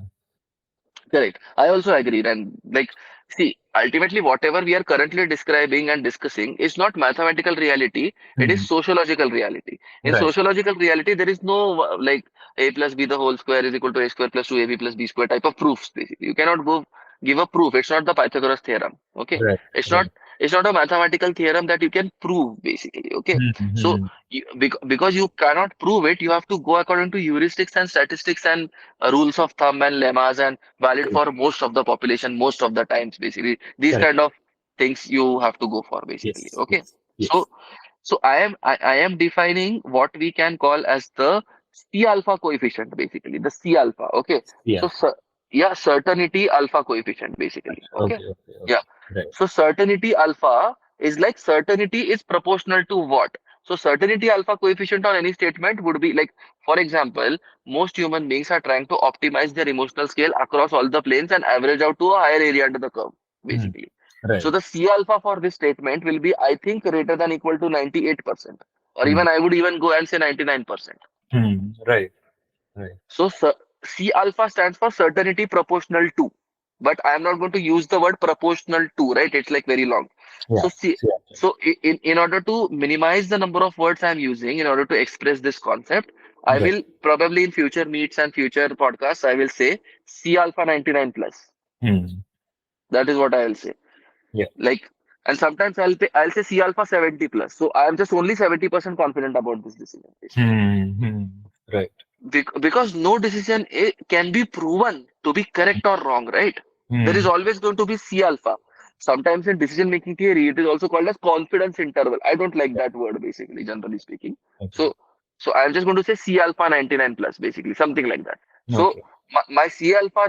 Correct. I also agree. And like, see, ultimately, whatever we are currently describing and discussing is not mathematical reality. It is Hmm. sociological reality. In Right. sociological reality, there is no like a plus b the whole square is equal to a square plus 2ab plus b square type of proofs. Basically, you cannot go give a proof. It's not the Pythagoras theorem. Okay. Right. It's not. Right. It's not a mathematical theorem that you can prove. Basically. Okay. Hmm. So Hmm. because you cannot prove it, you have to go according to heuristics and statistics and rules of thumb and lemmas and valid Correct. for most of the population most of the times basically these Correct. kind of things you have to go for basically. Yes. Okay, Yes. so Yes. I am defining what we can call as the C alpha coefficient basically, the C alpha. Okay, Yeah. so yeah, certainty alpha coefficient basically. Okay, Okay. Okay. yeah, Okay. Right. so certainty alpha is like certainty is proportional to what? So certainty alpha coefficient on any statement would be like, for example, most human beings are trying to optimize their emotional scale across all the planes and average out to a higher area under the curve, Hmm. basically. So Right. the C alpha for this statement will be, I think, greater than equal to 98%, or Hmm. even I would even go and say 99%. Hmm. Right. Right. So C alpha stands for certainty proportional to, but I am not going to use the word proportional to, right? It's like very long. Yeah. So C, Yeah. so in order to minimize the number of words I'm using in order to express this concept, I Right. will probably in future meets and future podcasts, I will say C alpha 99 plus. Hmm. That is what I will say. Yeah. Like, and sometimes I'll say C alpha 70 plus. So I am just only 70% confident about this decision, basically. Hmm. Hmm. Right. Because no decision can be proven to be correct or wrong, right? There is Hmm. always going to be C alpha. Sometimes in decision making theory, it is also called as confidence interval. I don't like that word, basically, generally speaking. Okay. So, so I'm just going to say C alpha 99 plus, basically, something like that. So, Okay. my C alpha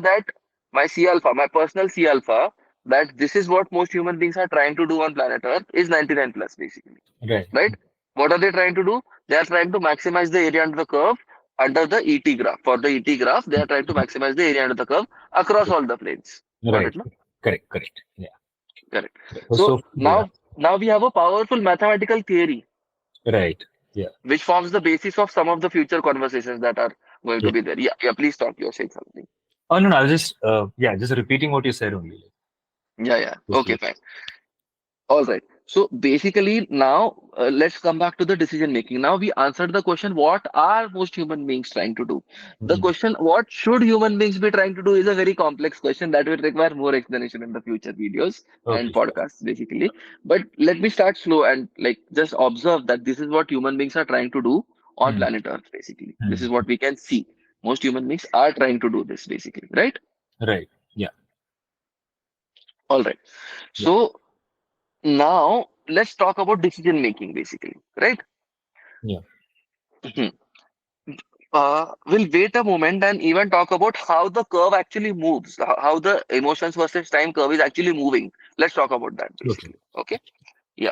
my C alpha, my personal C alpha, that this is what most human beings are trying to do on planet Earth is 99 plus, basically, Right. right? What are they trying to do? They are trying to maximize the area under the curve under the ET graph. For the ET graph, they are trying to maximize the area under the curve across all the planes. Got Right. it, no? Correct. Correct. Yeah. Correct. So So yeah. now we have a powerful mathematical theory Right. Yeah. which forms the basis of some of the future conversations that are going to Yeah. be there. Yeah, yeah. Please talk. You're saying something. Oh no, no. I was just yeah, just repeating what you said only. Yeah, yeah. Just Okay, fine. All right. So basically, now let's come back to the decision making. Now we answered the question, what are most human beings trying to do? The hmm. question, what should human beings be trying to do, is a very complex question that will require more explanation in the future videos and Okay. Sure. podcasts, basically. But let me start slow and like just observe that this is what human beings are trying to do on Hmm. planet Earth, basically. This Hmm. is what we can see. Most human beings are trying to do this, basically, right? Right. Yeah. All right. Yeah. So now let's talk about decision making, basically, right? Yeah. We'll wait a moment and even talk about how the curve actually moves, how the emotions versus time curve is actually moving. Let's talk about that Okay. basically. Okay. Yeah.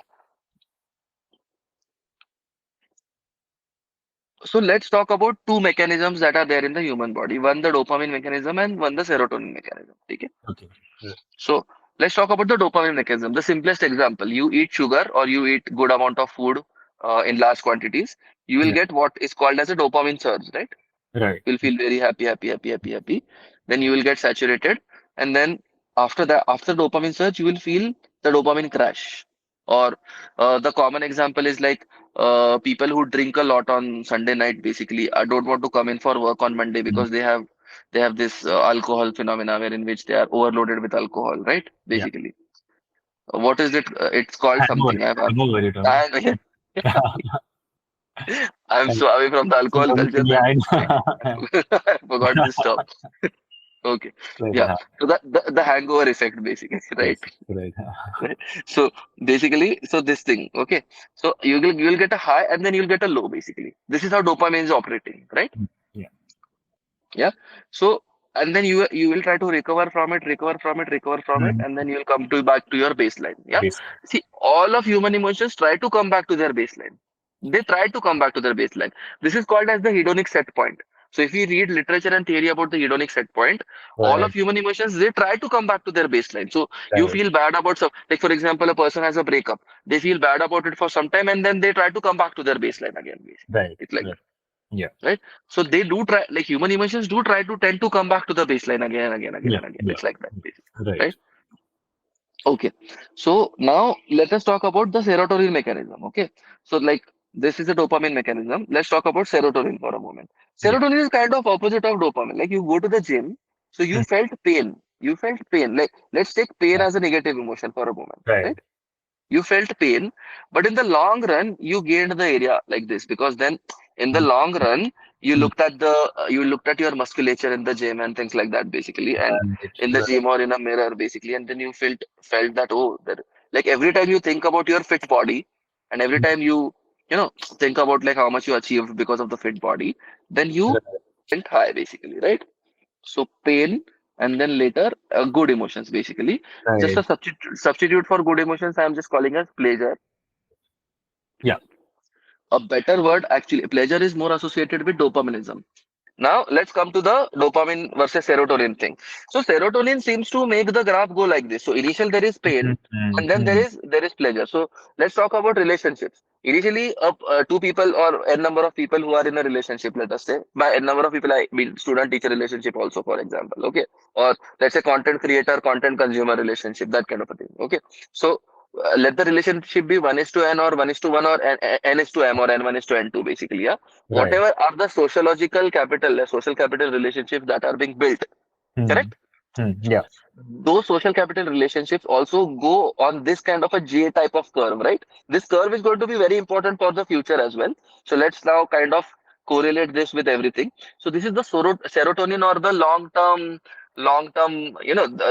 So let's talk about two mechanisms that are there in the human body. One, the dopamine mechanism, and one, the serotonin mechanism. Okay. Okay. Right. So let's talk about the dopamine mechanism. The simplest example, you eat sugar or you eat good amount of food in large quantities, you will Yeah. get what is called as a dopamine surge, right? Right. You'll feel very happy, happy, happy, happy, happy. Then you will get saturated, and then after that, after dopamine surge, you will feel the dopamine crash. Or the common example is like people who drink a lot on Sunday night basically don't want to come in for work on Monday Mm. because they have this alcohol phenomena where in which they are overloaded with alcohol, right? Yeah. Basically, what is it? It's called Hangover. something. Hangover, you're talking. I, I'm Like, so away from the alcohol culture yeah, that I know. I forgot this term. Okay, Right, yeah. So the hangover effect basically, right? yes, right. Right. So basically, so this thing, okay. So you will get a high and then you'll get a low basically. This is how dopamine is operating, right? Mm. Yeah, Yeah. So and then you will try to recover from it, recover from it, recover from it, mm. and then you'll come to back to your baseline. Yeah. Base. See, all of human emotions try to come back to their baseline. They try to come back to their baseline. This is called as the hedonic set point. So if we read literature and theory about the hedonic set point, all of Right, human emotions they try to come back to their baseline. So you right, feel bad about some, like for example, a person has a breakup. They feel bad about it for some time and then they try to come back to their baseline again. Basically, right, it's like right. Yeah, right? So they do try, like human emotions do try to tend to come back to the baseline again and again, again yeah, and again. yeah. It's like that, basically, Right. right? Okay. So now let us talk about the serotonin mechanism. Okay. So like this is a dopamine mechanism. Let's talk about serotonin for a moment. Yeah. Serotonin is kind of opposite of dopamine. Like you go to the gym, so you Mm. felt pain. You felt pain. Like let's take pain Yeah. as a negative emotion for a moment, Right. right? You felt pain, but in the long run you gained the area like this because then in the Mm. long run Mm. you looked at your musculature in the gym and things like that basically, and Right. in the Right. gym or in a mirror basically, and then you felt that, oh, that like every time you think about your fit body and every Mm. time you think about like how much you achieved because of the fit body, then you Right. felt high basically, right? So pain and then later good emotions basically. Just Right. a substitute for good emotions, I am just calling as pleasure. Yeah. A better word actually, pleasure is more associated with dopaminism. Now let's come to the dopamine versus serotonin thing. So serotonin seems to make the graph go like this. So initial there is pain, Mm. Mm. and then there Mm. is there is pleasure. So let's talk about relationships. Initially, two people or n number of people who are in a relationship. Let us say by n number of people, I mean student teacher relationship also, for example. Okay, or let's say content creator content consumer relationship, that kind of a thing. Okay, so. Let the relationship be 1 is to n or 1 is to 1 or n is to m or n1 is to n2 basically. Yeah, Right. whatever are the sociological capital, social capital relationships that are being built, Mm. correct? Mm. Yeah. Those social capital relationships also go on this kind of a J type of curve, right? This curve is going to be very important for the future as well. So let's now kind of correlate this with everything. So this is the serotonin or the long term,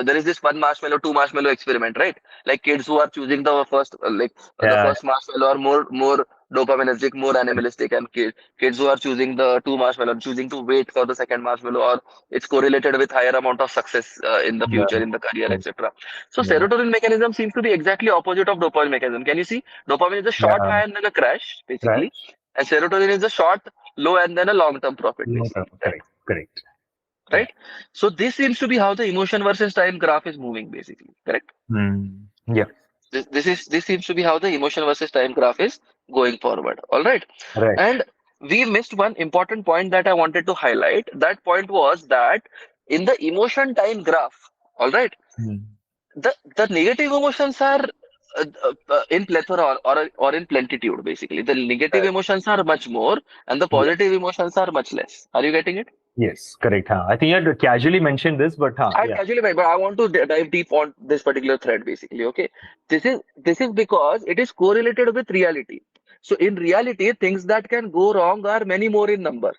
there is this one marshmallow, two marshmallow experiment, right? Like kids who are choosing the first, the Yeah. first marshmallow are more dopaminergic, more animalistic, and kids who are choosing the two marshmallow, choosing to wait for the second marshmallow, or it's correlated with higher amount of success in the Yeah. future in the career, Right. etc. So Yeah. serotonin mechanism seems to be exactly opposite of dopamine mechanism. Can you see? Dopamine is a short Yeah. high and then a crash Right. basically, and serotonin is a short low and then a long term profit No, basically, right? correct. Correct. Yeah. Right. So this seems to be how the emotion versus time graph is moving basically, correct? Mm. Yeah. This seems to be how the emotion versus time graph is going forward. All right. Right. And we missed one important point that I wanted to highlight. That point was that in the emotion time graph, all right, Mm. the negative emotions are in plethora or in plentitude basically. The negative Right. emotions are much more and the Yeah. positive emotions are much less. Are you getting it? Yes. Correct. Huh. I think you had casually mentioned this, but I yeah. casually went, but I want to dive deep on this particular thread basically. Okay, this is because it is correlated with reality. So in reality, things that can go wrong are many more in number,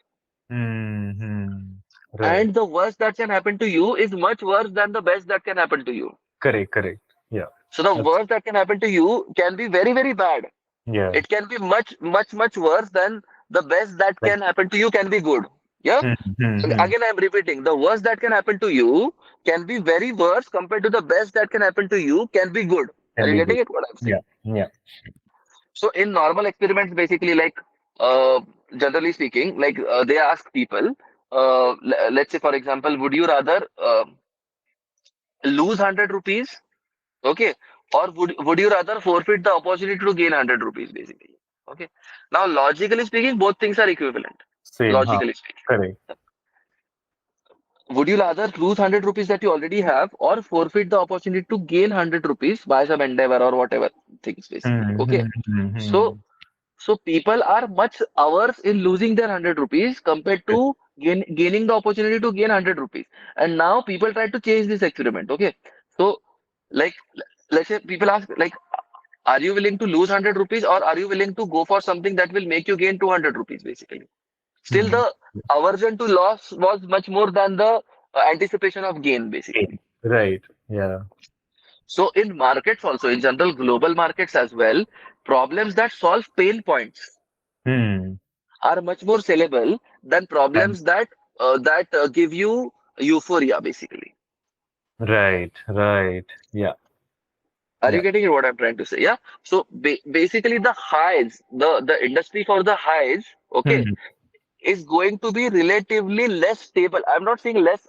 Mm-hmm. Right. and the worst that can happen to you is much worse than the best that can happen to you. Correct. Correct. Yeah. So the Abs- worst that can happen to you can be very very bad. Yeah. It can be much much much worse than the best that Like. can happen to you can be good. Yeah. Mm-hmm. Again, I'm repeating, the worst that can happen to you can be very worse compared to the best that can happen to you can be good. Are Can you be good. getting it? What I'm saying? Yeah. Yeah. So in normal experiments, basically, like uh, generally speaking, like they ask people, let's say for example, would you rather lose 100 rupees, okay, or would you rather forfeit the opportunity to gain 100 rupees, basically, okay? Now, logically speaking, both things are equivalent. Same. Huh. Logically speaking. Correct. would you rather lose 100 rupees that you already have or forfeit the opportunity to gain 100 rupees by some endeavor or whatever things basically? Hmm, Okay. hmm, hmm, So, hmm. so people are much averse in losing their 100 rupees compared to gaining the opportunity to gain 100 rupees. And now people try to change this experiment. Okay. So, like, let's say people ask, like, are you willing to lose 100 rupees or are you willing to go for something that will make you gain 200 rupees basically? Still, Hmm. the aversion to loss was much more than the anticipation of gain, basically. Right. Yeah. So, in markets also, in general, global markets as well, problems that solve pain points Hmm. are much more sellable than And problems that give you euphoria, basically. right. Right. Yeah. Are you Yeah. getting what I'm trying to say? Yeah. So, basically, the highs, the industry for the highs, okay, Hmm. is going to be relatively less stable. I'm not saying less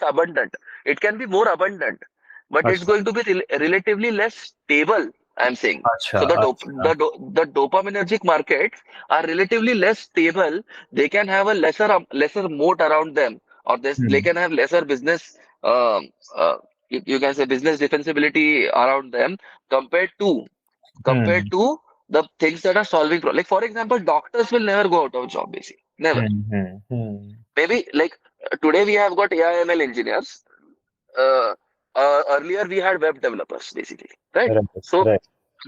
abundant. It can be more abundant, but it's Acha. going to be relatively less stable. I'm saying. Acha. So Acha. the dopaminergic markets are relatively less stable. They can have a lesser moat around them, or they Hmm. can have lesser business. Um, uh, you can say business defensibility around them compared to Hmm. compared to the things that are solving problems. Like for example, doctors will never go out of job, basically. Never. Hmm. Hmm. Hmm. Maybe like today we have got AI ML engineers. Uh, Earlier we had web developers, basically, right? Right. So Right.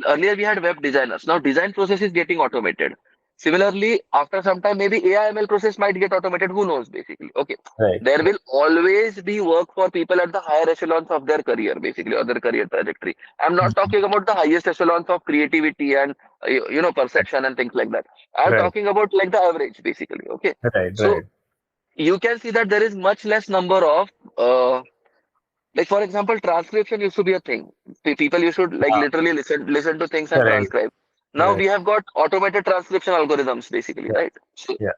earlier we had web designers. Now design process is getting automated. Similarly, after some time, maybe AI ML process might get automated. Who knows, basically? Okay. Right. There will always be work for people at the higher echelons of their career, basically, or their career trajectory. I'm not Hmm. talking about the highest echelons of creativity and Right. perception and things like that. I'm Right. talking about like the average, basically. Okay. Right. So Right. you can see that there is much less number of like for example, transcription used to be a thing. People used to like Ah, literally listen to things and right. transcribe. Now Right. we have got automated transcription algorithms, basically, Yeah. right? So Yeah.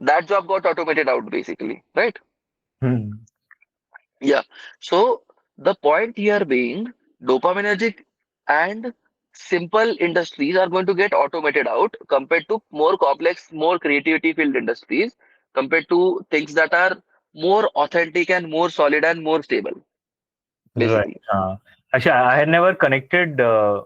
that job got automated out, basically, right? Hmm. Yeah. So the point here being dopaminergic and simple industries are going to get automated out compared to more complex, more creativity filled industries compared to things that are more authentic and more solid and more stable, Right. basically. Actually, I had never connected the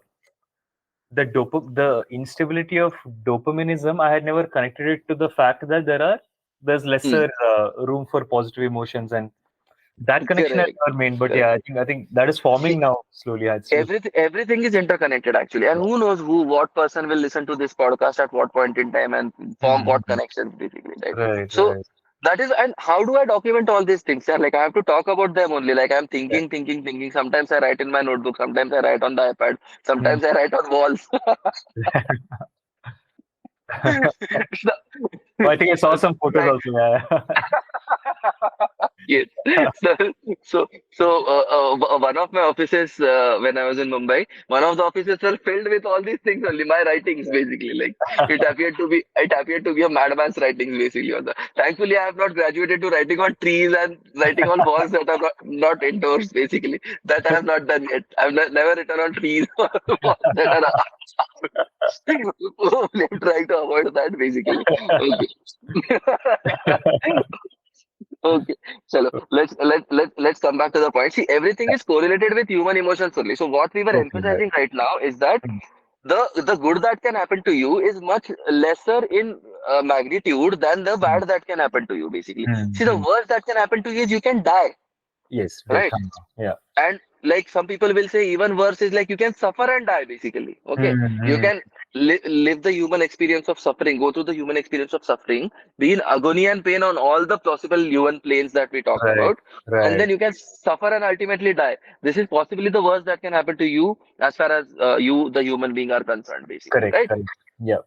instability of dopaminism. I had never connected it to the fact that there's Hmm. lesser room for positive emotions, and that connection I Correct. never made. But yeah, Correct. I think that is See, forming now slowly. It's just everything is interconnected actually, and who knows what person will listen to this podcast at what point in time and form what Mhm. connections basically, right? Right, So right. that is, and how do I document all these things? Yeah, like I have to talk about them only. Like I'm Yeah. thinking. Sometimes I write in my notebook. Sometimes I write on the iPad. Hmm. Sometimes I write on walls. I think I saw some photos Like also. Yeah. yes. So, one of my offices when I was in Mumbai, one of the offices were filled with all these things only, my writings basically. Like it appeared to be a madman's writings basically. On the, thankfully, I have not graduated to writing on trees and writing on walls that are not indoors basically. That I have not done yet. I've never written on trees or walls that are. I'm trying to avoid that basically. Okay. Okay, so let's come back to the point. See, everything is correlated with human emotions only. So what we were Okay, right. emphasizing right now is that Hmm. the good that can happen to you is much lesser in magnitude than the Hmm. bad that can happen to you. Basically, Hmm. see, the Hmm. worst that can happen to you is you can die, Yes, very right? calm. Yeah. And like some people will say, even worse is like you can suffer and die, basically. Okay, Hmm. you Hmm. can live the human experience of suffering, go through the human experience of suffering, be in agony and pain on all the possible human planes that we talk Right. about, and Right. then you can suffer and ultimately die. This is possibly the worst that can happen to you as far as you, the human being, are concerned, basically, Correct. right? Correct. Yeah.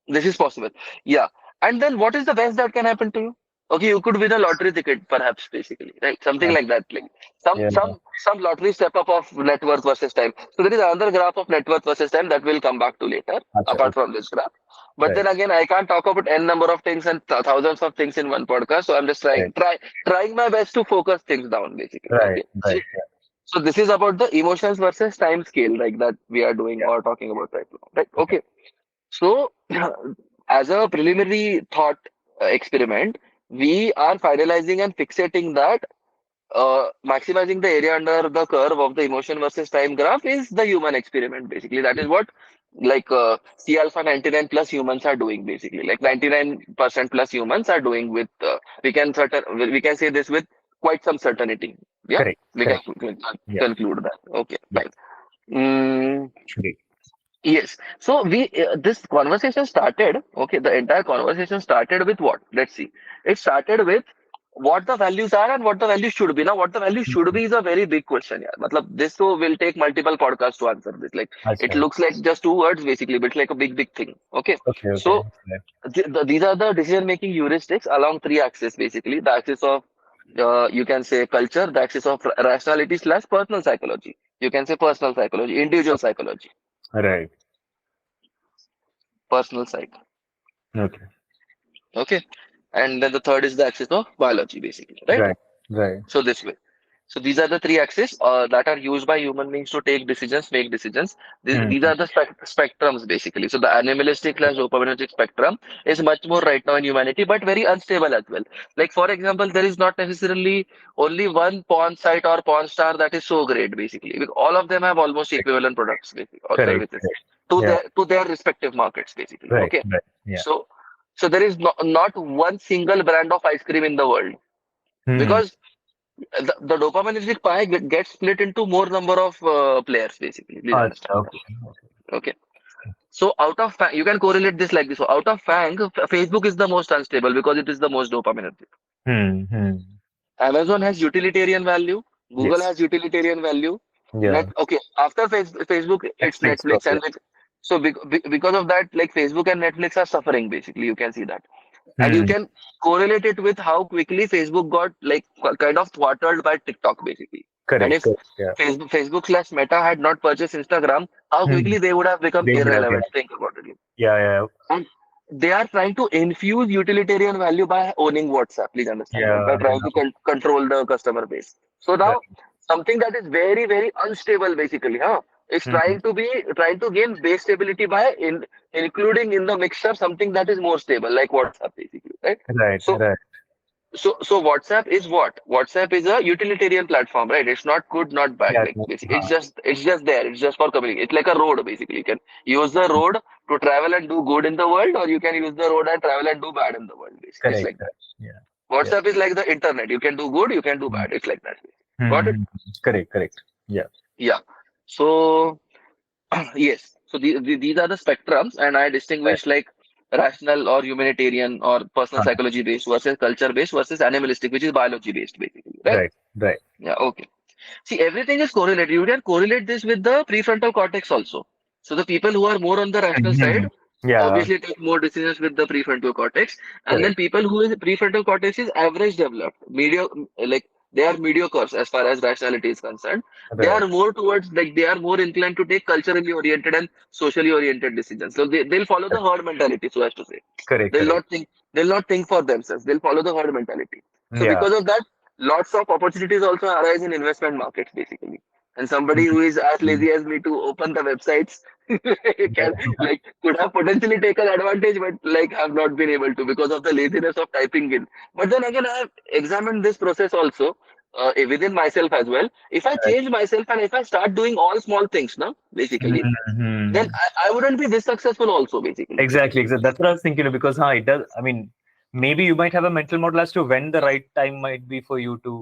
This is possible. Yeah. And then what is the best that can happen to you? Okay, you could win a lottery ticket, perhaps, basically, right? Something Uh, like that. Like some yeah. some some lottery step up of net worth versus time. So there is another graph of net worth versus time that we'll come back to later, Acha, apart okay. from this graph. But Right. then again, I can't talk about n number of things and thousands of things in one podcast. So I'm just Right. trying my best to focus things down, basically. Right. Okay. So Right. Yeah. so this is about the emotions versus time scale, like that we are doing Yeah. or talking about right now. Right. Yeah. Okay. So, as a preliminary thought experiment, we are finalizing and fixating that maximizing the area under the curve of the emotion versus time graph is the human experiment, basically. That is what C alpha 99 plus humans are doing, basically. Like 99% plus humans are doing with, we can say this with quite some certainty. Yeah, Correct. we can Correct. Yeah. conclude that. Okay, Yeah. fine. Mm, Great. Yes. So this conversation started, okay, the entire conversation started with what? Let's see. It started with what the values are and what the values should be. Now, what the values should Mhm. be is a very big question. Yeah. Matlab, this so will take multiple podcasts to answer this. Like, That's it right. looks like just two words basically, but it's like a big, big thing. Okay. Okay. Okay. So these are the decision-making heuristics along three axes basically. The axis of you can say culture, the axis of rationality slash personal psychology. You can say personal psychology, individual psychology, Right. personal psych. Okay. Okay. And then the third is the axis of biology, basically, right? Right. Right. So this way. So these are the three axes that are used by human beings to take decisions, make decisions. These Mhm. are the spectrums, basically. So the animalistic slash dopaminergic spectrum is much more right now in humanity, but very unstable as well. Like, for example, there is not necessarily only one porn site or porn star that is so great, basically. Because all of them have almost equivalent products, basically, or Correct. services Correct. Yeah. to their respective markets, basically. Right. Okay. Right. Yeah. So there is not one single brand of ice cream in the world Hmm. because the dopaminergic pie gets split into more number of players basically. Please understand Okay. Okay. that. Okay. So you can correlate this like this. So out of FANG, Facebook is the most unstable because it is the most dopaminergic. Hmm. Hmm. Amazon has utilitarian value. Google Yes. has utilitarian value. Yeah. Okay. After Facebook, it's Netflix. Netflix Yeah. so because of that, like Facebook and Netflix are suffering basically. You can see that. And you Hmm. can correlate it with how quickly Facebook got like kind of throttled by TikTok basically. And Correct. if Correct. Yeah. Facebook slash Meta had not purchased Instagram, how Hmm. quickly they would have become They would have. Yeah. irrelevant. Think about it. Yeah. Yeah. And they are trying to infuse utilitarian value by owning WhatsApp. Please understand that by Yeah. trying to Yeah. control the customer base. So now Right. something that is very very unstable basically, is Hmm. trying to gain base stability by including in the mixture something that is more stable like WhatsApp basically, right? Right. So Right. so WhatsApp is what? WhatsApp is a utilitarian platform, right? It's not good, not bad. Yeah. Like basically, it's just there. It's just for communication. It's like a road, basically. You can use the road to travel and do good in the world, or you can use the road and travel and do bad in the world. Basically, it's Correct. like that. Correct. Yeah. Yeah. WhatsApp is like the internet. You can do good, you can do bad. It's like that. Got it? Mm-hmm. Correct. Correct. Yeah. Yeah. So yes. So these are the spectrums, and I Right. distinguish like rational or humanitarian or personal Uh, psychology based versus culture based versus animalistic, which is biology based, basically, right? right. Right. Yeah. Okay. See, everything is correlated. You can correlate this with the prefrontal cortex also. So the people who are more on the rational Mhm. side Yeah. obviously take more decisions with the prefrontal cortex, and then Correct. people who is prefrontal cortex is average developed, like they are mediocres as far as rationality is concerned. They Right. are more towards like they are more inclined to take culturally oriented and socially oriented decisions. So they'll follow the herd mentality, so as to say. Correct. They'll Correct. not think they'll not think for themselves. They'll follow the herd mentality. So Yeah. because of that, lots of opportunities also arise in investment markets basically. And somebody who is as Mhm. lazy as me to open the websites can Yeah. like could have potentially taken advantage, but like have not been able to because of the laziness of typing in. But then again, I have examined this process also within myself as well. If I Right. change myself and if I start doing all small things now, basically, then Mhm. I wouldn't be this successful also, basically. Exactly. Exactly. That's what I was thinking of, because it does. I mean, maybe you might have a mental model as to when the right time might be for you to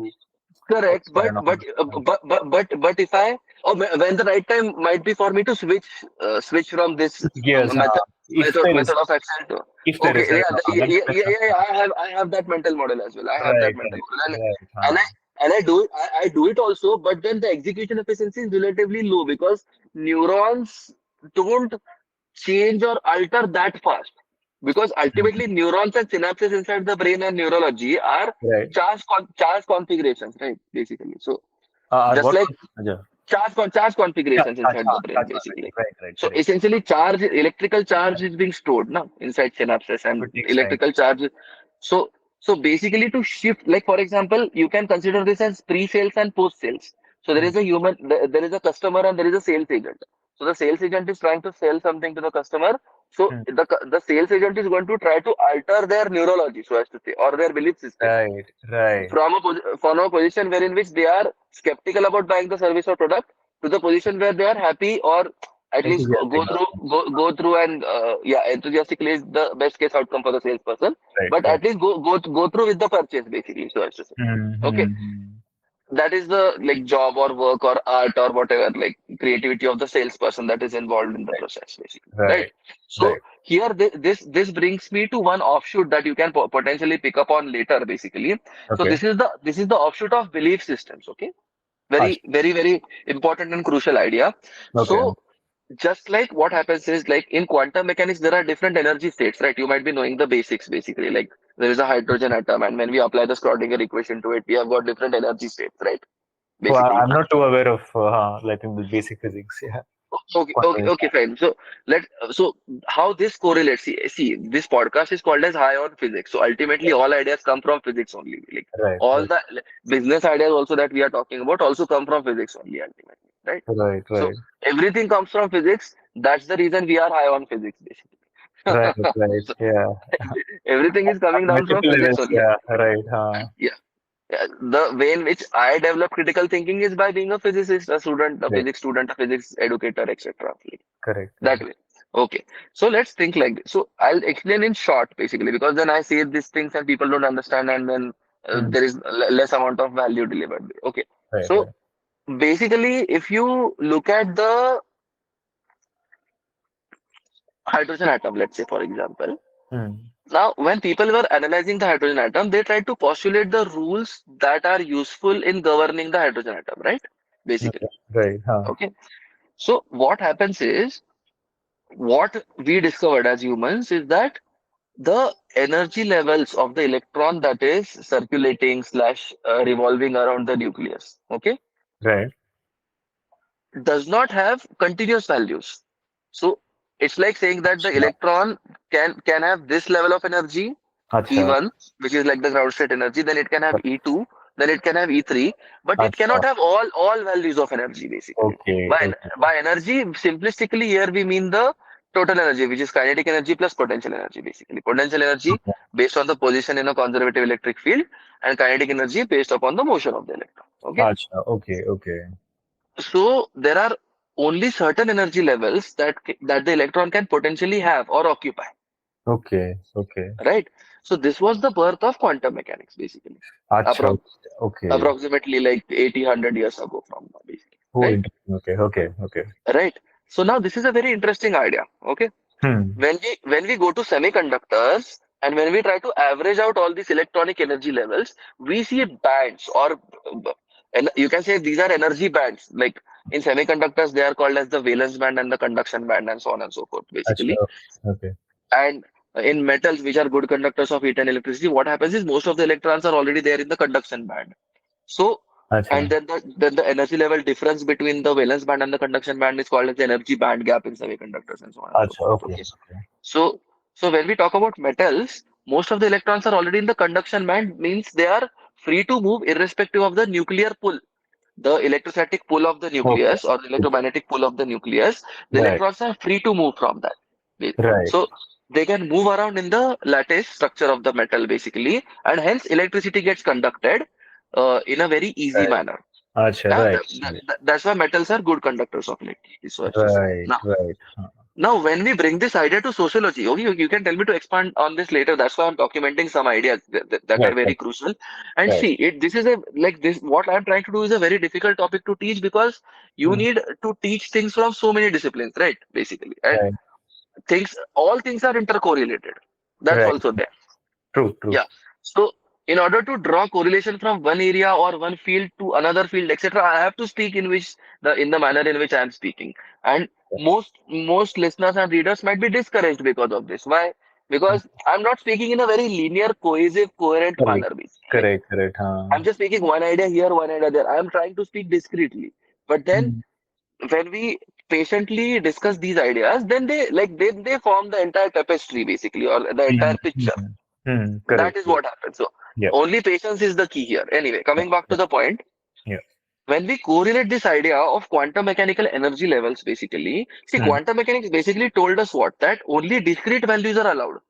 Correct, explore and all. but if I when the right time might be for me to switch from this Yes. If there is, method of action to if there okay, is, right? yeah, I have that mental model as well. I have that Right. mental Right. model, Right. and I do it I do it also, but then the execution efficiency is relatively low because neurons don't change or alter that fast because ultimately neurons and synapses inside the brain and neurology are Right. charge configurations, right? Basically, so just What like was Aja? charge Yeah. configurations inside the brain, Charge basically. conflict. Right. Right. So Correct. essentially, electrical charge is being stored now inside synapses and It takes time. electrical charge. So basically, to shift, like for example, you can consider this as pre-sales and post-sales. So there Hmm. is a there is a customer and there is a sales agent. So the sales agent is trying to sell something to the customer. So Hmm. the sales agent is going to try to alter their neurology, so as to say, or their belief system Right, right. from a position wherein which they are skeptical about buying the service or product to the position where they are happy, or at least Enthusiastic now. go through, and yeah, enthusiastically is the best case outcome for the salesperson, Right, but right. at least go through with the purchase basically, so as to say. Okay, Mm-hmm. that is the like job or work or art or whatever, like creativity of the salesperson that is involved in the process basically, right? Right, So right. here this brings me to one offshoot that you can potentially pick up on later basically. So Okay. this is the offshoot of belief systems. Okay, Acha. very important and crucial idea. Okay. So just like what happens is, like in quantum mechanics there are different energy states, right? You might be knowing the basics basically, like there is a hydrogen atom, and when we apply the Schrodinger equation to it, we have got different energy states, right? Well, Basically. I'm not too aware of like in the basic physics. Yeah. Quantum Okay, mechanics. fine. So how this correlates? See, this podcast is called as High on Physics. So ultimately, all ideas come from physics only. Like Right, all right, the business ideas also that we are talking about also come from physics only ultimately, right? right, So right, everything comes from physics. That's the reason we are high on physics, basically. right, right. So Yeah. everything is At coming down from multiple physics levels. only. Yeah. Right. And yeah, yeah, the way in which I develop critical thinking is by being a physicist, a student, Right. a physics educator, etc. Correct. That Correct. way. Okay. So let's think like this. So I'll explain in short, basically, because then I say these things and people don't understand, and then Mm. there is less amount of value delivered. Okay. Right. So Right. basically, if you look at the hydrogen atom, let's say, for example, Mm. now when people were analyzing the hydrogen atom, they tried to postulate the rules that are useful in governing the hydrogen atom, right? Okay. Basically. Right. Huh. Okay. So what happens is, what we discovered as humans is that the energy levels of the electron that is circulating slash revolving around the nucleus, okay, Right. does not have continuous values. So it's like saying that the Acha. electron can have this level of energy, Acha. E1, which is like the ground state energy, then it can have E2, then it can have E3, but it cannot Acha. have all values of energy basically. Okay. Okay. By energy, simplistically here we mean the total energy, which is kinetic energy plus potential energy basically. Potential energy Okay. based on the position in a conservative electric field, and kinetic energy based upon the motion of the electron. Okay. Acha. Okay. Okay. So there are only certain energy levels that the electron can potentially have or occupy, Okay. Okay. right? So this was the birth of quantum mechanics, basically, Acha. Appro Okay. approximately like 80, 100 years ago from now, basically, Oh, right? interesting. Okay. Okay. Okay. Right. So now this is a very interesting idea. Okay. Hmm. When we go to semiconductors and when we try to average out all these electronic energy levels, we see bands, or and you can say these are energy bands. Like in semiconductors, they are called as the valence band and the conduction band and so on and so forth, Acha. basically. Okay. And in metals, which are good conductors of heat and electricity, what happens is most of the electrons are already there in the conduction band. So, and Acha. then the energy level difference between the valence band and the conduction band is called as the energy band gap in semiconductors and so on and so Acha. forth. Okay. Okay. Okay. So, so when we talk about metals, most of the electrons are already in the conduction band, means they are free to move irrespective of the nuclear pull, the electrostatic pull of the Okay. nucleus or the Okay. electromagnetic pull of the nucleus. The Right. electrons are free to move from that. Right. So they can move around in the lattice structure of the metal basically, and hence electricity gets conducted in a very easy Right. manner. Acha. Yeah, Right. Right. that's why metals are good conductors of electricity, so as to say. Right. Right. Huh. Now, when we bring this idea to sociology, okay, you can tell me to expand on this later. That's why I'm documenting some ideas that are Right. very Right. crucial. And Right. see, this is a like this. What I'm trying to do is a very difficult topic to teach, because you Hmm. need to teach things from so many disciplines, right? Basically, and Right. all things are intercorrelated. That's Right. also there. True. True. Yeah. So in order to draw correlation from one area or one field to another field, etc., I have to speak in the manner in which I am speaking. And Yeah. most listeners and readers might be discouraged because of this. Why? Hmm. Because I'm not speaking in a very linear, cohesive, coherent Correct. manner, basically. Like Correct. Correct. Huh. I'm just speaking one idea here, one idea there. I'm trying to speak discreetly. But then Hmm. when we patiently discuss these ideas, then they form the entire tapestry, basically, or the Hmm. entire picture. Hmm. Hmm. That Correct. is Correct. what happens. So Yeah. only patience is the key here. Anyway, Yeah. coming back to Yeah. the point. Yeah. when we correlate this idea of quantum mechanical energy levels, basically, see, Hmm. quantum mechanics basically told us what? That only discrete values are allowed in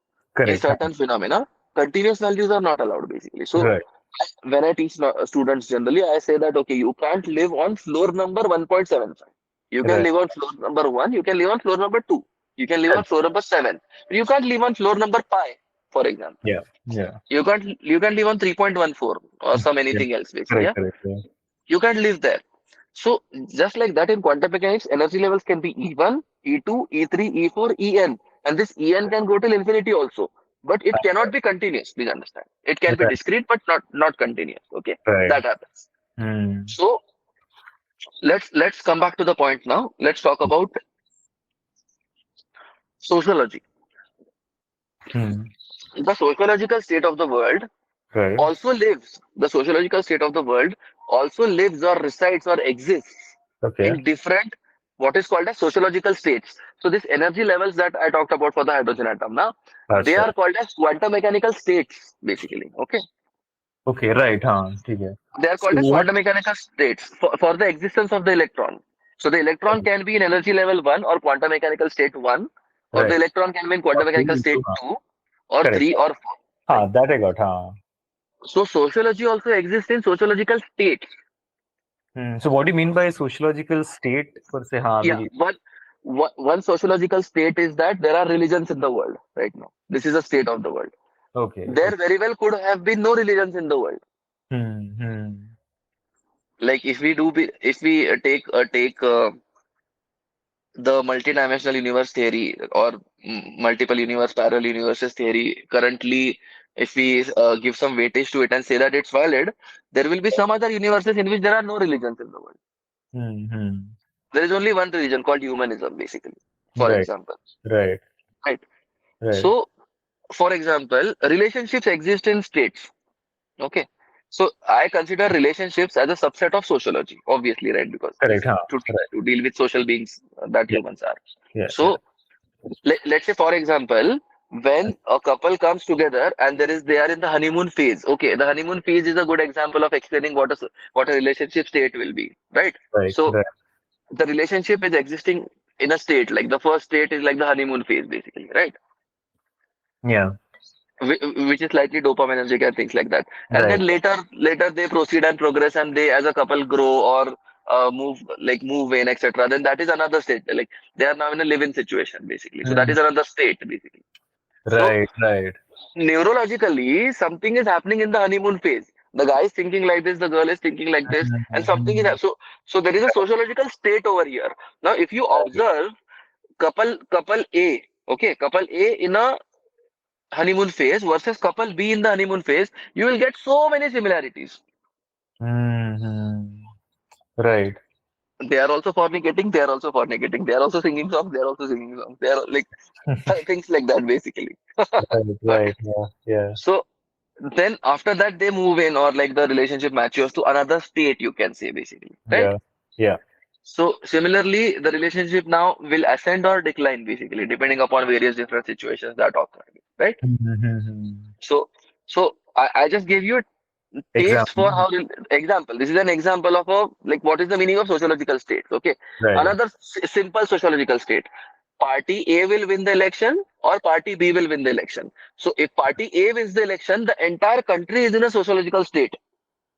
Correct. certain phenomena. Continuous values are not allowed, basically. So, Right. when I teach students generally, I say that, okay, you can't live on floor number 1.75. You can Right. live on floor number 1, you can live on floor number 2, you can live on Correct. floor number 7. You can't live on floor number pi, for example. Yeah. Yeah. You can't live on 3.14 or some Yeah. anything else, basically. Correct. Yeah? Correct. Yeah. You can't live there. So just like that in quantum mechanics, energy levels can be E1, E2, E3, E4, En. And this En can go till infinity also. But it cannot be continuous, please understand. It can be Right. discrete, but not continuous. Okay. Right. That happens. Hmm. So let's come back to the point now. Let's talk about sociology. Hmm. The sociological state of the world Right. also lives. The sociological state of the world also lives or resides or exists Okay. in different what is called as sociological states. So these energy levels that I talked about for the hydrogen atom now, they That's are right. called as quantum mechanical states, basically. Okay. Okay. Right. Huh. Okay. They are So called as what? quantum mechanical states for the existence of the electron. So the electron Okay. can be in energy level 1 or quantum mechanical state 1, or the Right. electron can be in quantum Or two mechanical into state huh. 2 or Correct. 3 or 4. Huh. Right. That I got. Huh. So sociology also exists in sociological states. Hmm. So what do you mean by sociological state per se? Huh. Yeah, one sociological state is that there are religions in the world right now. This is a state of the world. Okay. There Okay. very well could have been no religions in the world. Hmm. Hmm. Like if we take the multidimensional universe theory or multiple universe, parallel universes theory. Currently, if we give some weightage to it and say that it's valid, there will be some other universes in which there are no religions in the world. Hmm. Hmm. There is only one religion called humanism, basically, for Right. example. Right. Right. Right. So, for example, relationships exist in states. Okay. So I consider relationships as a subset of sociology, obviously, right? Because Correct. Huh. to, Right. to deal with social beings that Yeah. humans are. Yeah. Yeah. So let's say, for example, when a couple comes together and they are in the honeymoon phase. Okay, the honeymoon phase is a good example of explaining what a relationship state will be, right? Right. So Right. the relationship is existing in a state like the first state is like the honeymoon phase, basically, right? Yeah. Which is slightly dopaminergic and things like that. And Right. then later they proceed and progress and they as a couple grow or move in, etc. Then that is another state. Like they are now in a live-in situation, basically. So that Hmm. is another state, basically. So Right. Right. neurologically, something is happening in the honeymoon phase. The guy is thinking like this, the girl is thinking like this, and something is Hmm. so there is a sociological state over here. Now, if you Right. observe couple A, okay, couple A in a honeymoon phase versus couple B in the honeymoon phase, you will get so many similarities. Hmm. Right. They are also fornicating, they are also fornicating, they are also singing songs, they are also singing songs. They are like things like that, basically. Right. Right. Right. Yeah. Yeah. So then after that they move in or like the relationship matures to another state, you can say, basically, right? Yeah. Yeah. So similarly, the relationship now will ascend or decline, basically, depending upon various different situations that occur, right? Hmm. So I just gave you a taste for Example. how example. This is an example of a like what is the meaning of sociological states. Okay, Right. another simple sociological state. Party A will win the election or party B will win the election. So if party A wins the election, the entire country is in a sociological state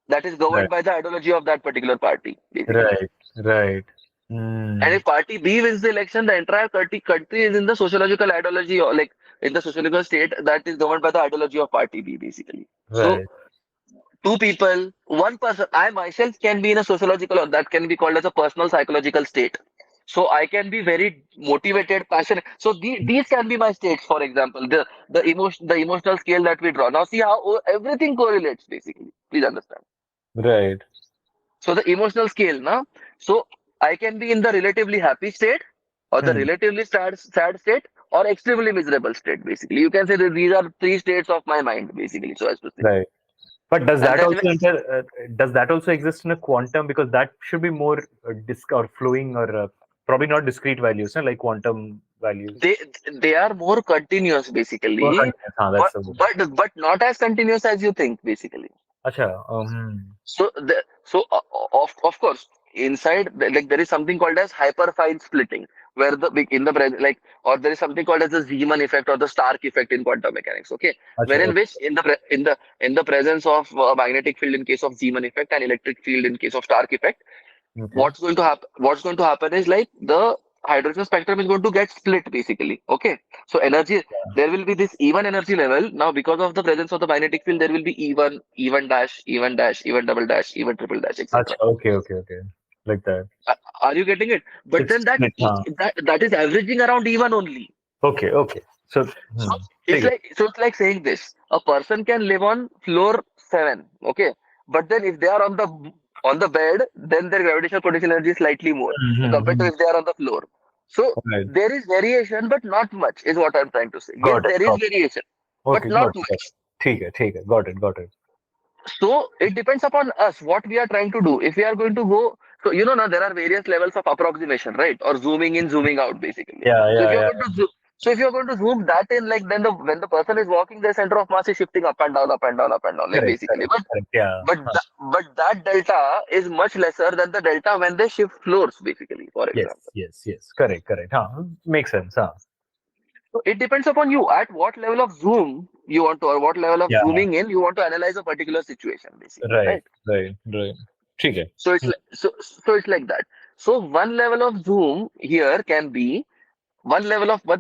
that is Right. governed by the ideology of that particular party, basically. Right. Right. And Hmm. if party B wins the election, the entire country is in the sociological ideology or like in the sociological state that is governed by the ideology of party B, basically. So Right. two people, one person, I myself can be in a sociological or that can be called as a personal psychological state. So I can be very motivated, passionate. So these can be my states, for example, the emotional scale that we draw. Now see how everything correlates, basically. Please understand. Right. So the emotional scale, now, so I can be in the relatively happy state, or the Hmm. relatively sad state, or extremely miserable state. Basically, you can say that these are three states of my mind, basically, so as to say. Right. But does And that then also does that also exist in a quantum? Because that should be more disc or flowing or probably not discrete values, like quantum values. they they are more continuous, More basically, continuous. Huh, that's the word. but not as continuous as you think, basically. Acha. So of course inside like there is something called as hyperfine splitting where in the present like or there is something called as the Zeeman effect or the Stark effect in quantum mechanics. Okay, Acha. wherein Okay. which in the presence of a magnetic field in case of Zeeman effect and electric field in case of Stark effect, Okay. what's going to happen is like the hydrogen spectrum is going to get split basically. Okay, so energy there will be this even energy level now because of the presence of the magnetic field. There will be even dash, even dash, even double dash, even triple dash, Acha. etc. Okay. Okay. Okay. Like that. Are you getting it? But It's then split. Huh? that is averaging around even only. Okay. Okay. So. So Take it. it's like saying this. A person can live on floor 7, okay? But then if they are on the bed, then their gravitational potential energy is slightly more compared to Mm-hmm. if they are on the floor. So Right. there is variation, but not much, is what I'm trying to say. Yes, Got it. there is Got it. variation, but Okay. not Got it. Got much. it. ठीक है. ठीक है. Got it. Got it. So it depends upon us what we are trying to do. If we are going to go, so now there are various levels of approximation, right? Or zooming in, zooming out, basically. Yeah. So if Yeah. you're Yeah. going to so if you're going to zoom that in, like then when the person is walking, their center of mass is shifting up and down, up and down, up and down, like Correct. basically. Correct. Correct. Yeah. But Huh. that delta is much lesser than the delta when they shift floors, basically. For Yes. example. Yes. Yes. Correct. Correct. Huh. Makes sense. Huh. So it depends upon you at what level of zoom you want to, or what level of Yeah. zooming in you want to analyze a particular situation, basically, Right. right? Right. Right. ठीक है. So it's like that. So one level of zoom here can be one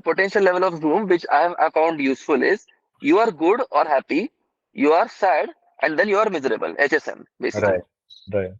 potential level of zoom which I found useful is you are good or happy, you are sad, and then you are miserable. HSM Right. basically. Right.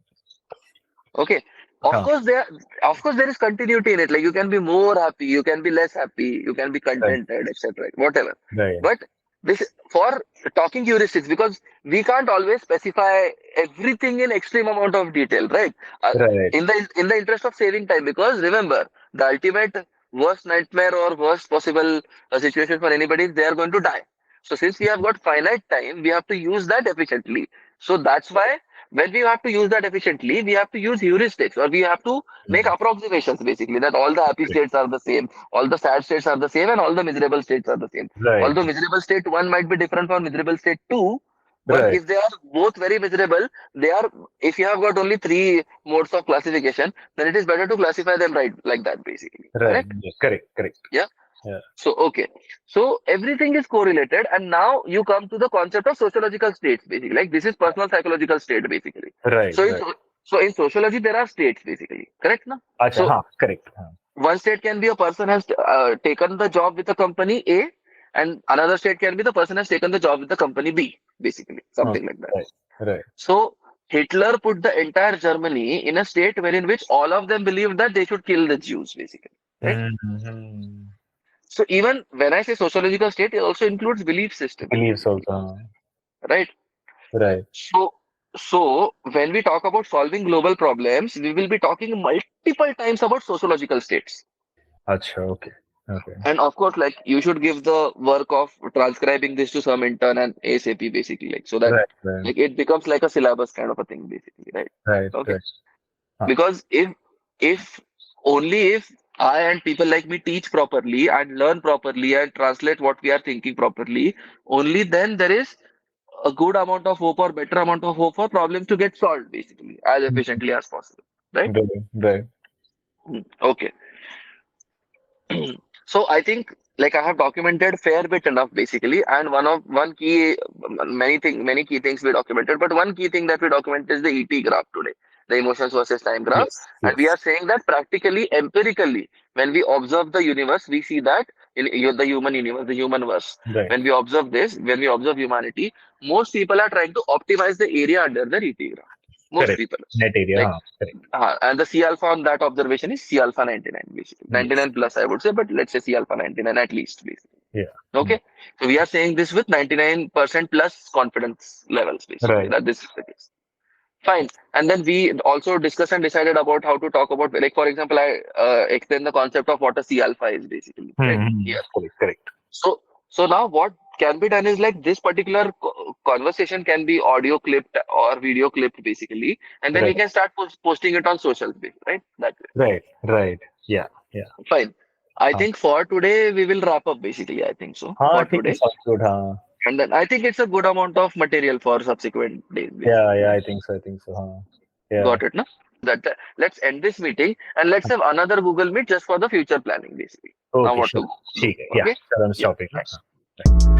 Okay. Huh. Of course there is continuity in it. Like you can be more happy, you can be less happy, you can be Right. contented, etc. Whatever. Right. But this for talking heuristics because we can't always specify everything in extreme amount of detail, right? Right. In the interest of saving time, because remember the ultimate worst nightmare or worst possible situation for anybody is they are going to die. So since we have got finite time, we have to use that efficiently. So that's why when we have to use that efficiently, we have to use heuristics or we have to make Hmm. approximations basically that all the happy Correct. states are the same, all the sad states are the same, and all the miserable states are the same. Right. Although miserable state 1 might be different from miserable state 2, but Right. if they are both very miserable, they are, if you have got only three modes of classification, then it is better to classify them right like that basically. Right. Correct? Yeah. Correct. Correct. Yeah. Yeah. So, okay. So everything is correlated, and now you come to the concept of sociological states, basically. Like this is personal psychological state, basically. Right. So Right. so in sociology, there are states, basically. Correct, na? अच्छा. So हाँ. Correct. हाँ. one state can be a person has taken the job with the company A, and another state can be the person has taken the job with the company B, basically, हाँ. something like that. Right. Right. So Hitler put the entire Germany in a state wherein which all of them believed that they should kill the Jews, basically. Right? Mm-hmm. So even when I say sociological state, it also includes belief system, Beliefs basically. also. हाँ. Right? Right. So when we talk about solving global problems, we will be talking multiple times about sociological states. अच्छा. Okay. Okay. And of course, like you should give the work of transcribing this to some intern and ASAP, basically, like so that Right. Right. like it becomes like a syllabus kind of a thing, basically, right? Right. Okay. Right. हाँ. Because if only if I and people like me teach properly and learn properly and translate what we are thinking properly, only then there is a good amount of hope or better amount of hope for problems to get solved, basically, as efficiently as possible. Right? Right. Right. Okay. So I think like I have documented fair bit enough basically, and one key many key things we documented, but one key thing that we documented is the ET graph today, the emotions versus time graph, Yes. and we Yes. are saying that practically empirically when we observe the universe, we see that in the human universe, the human verse. Right. When we observe humanity, most people are trying to optimize the area under the ET graph. Most Correct. people, Net area. like हाँ. Correct. and the C alpha on that observation is C alpha 99 basically. Yes. 99 plus I would say, but let's say C alpha 99 at least basically. Yeah. Mm. Okay. So we are saying this with 99% plus confidence levels basically Right. that this is the case. Fine. And then we also discussed and decided about how to talk about, like for example, I explain the concept of what a C alpha is basically, right? Mm-hmm. Here. Correct. Correct. So, so now what can be done is like this particular conversation can be audio clipped or video clipped basically, and then we Right. can start posting it on social, right? That way. Right. Right. Yeah. Yeah. Fine. I हाँ. think for today we will wrap up basically. I think so हाँ. for ठीक है. today. Sounds good. हाँ. And then I think it's a good amount of material for subsequent days, Yeah, basically. yeah, I think so. I think so. Huh? Yeah. Got it, no? Let's end this meeting and let's have another Google Meet just for the future planning, basically. Now Okay, what sure. to do. ठीक है. Yeah, Okay? चलो Yeah, stop it. nice. हाँ.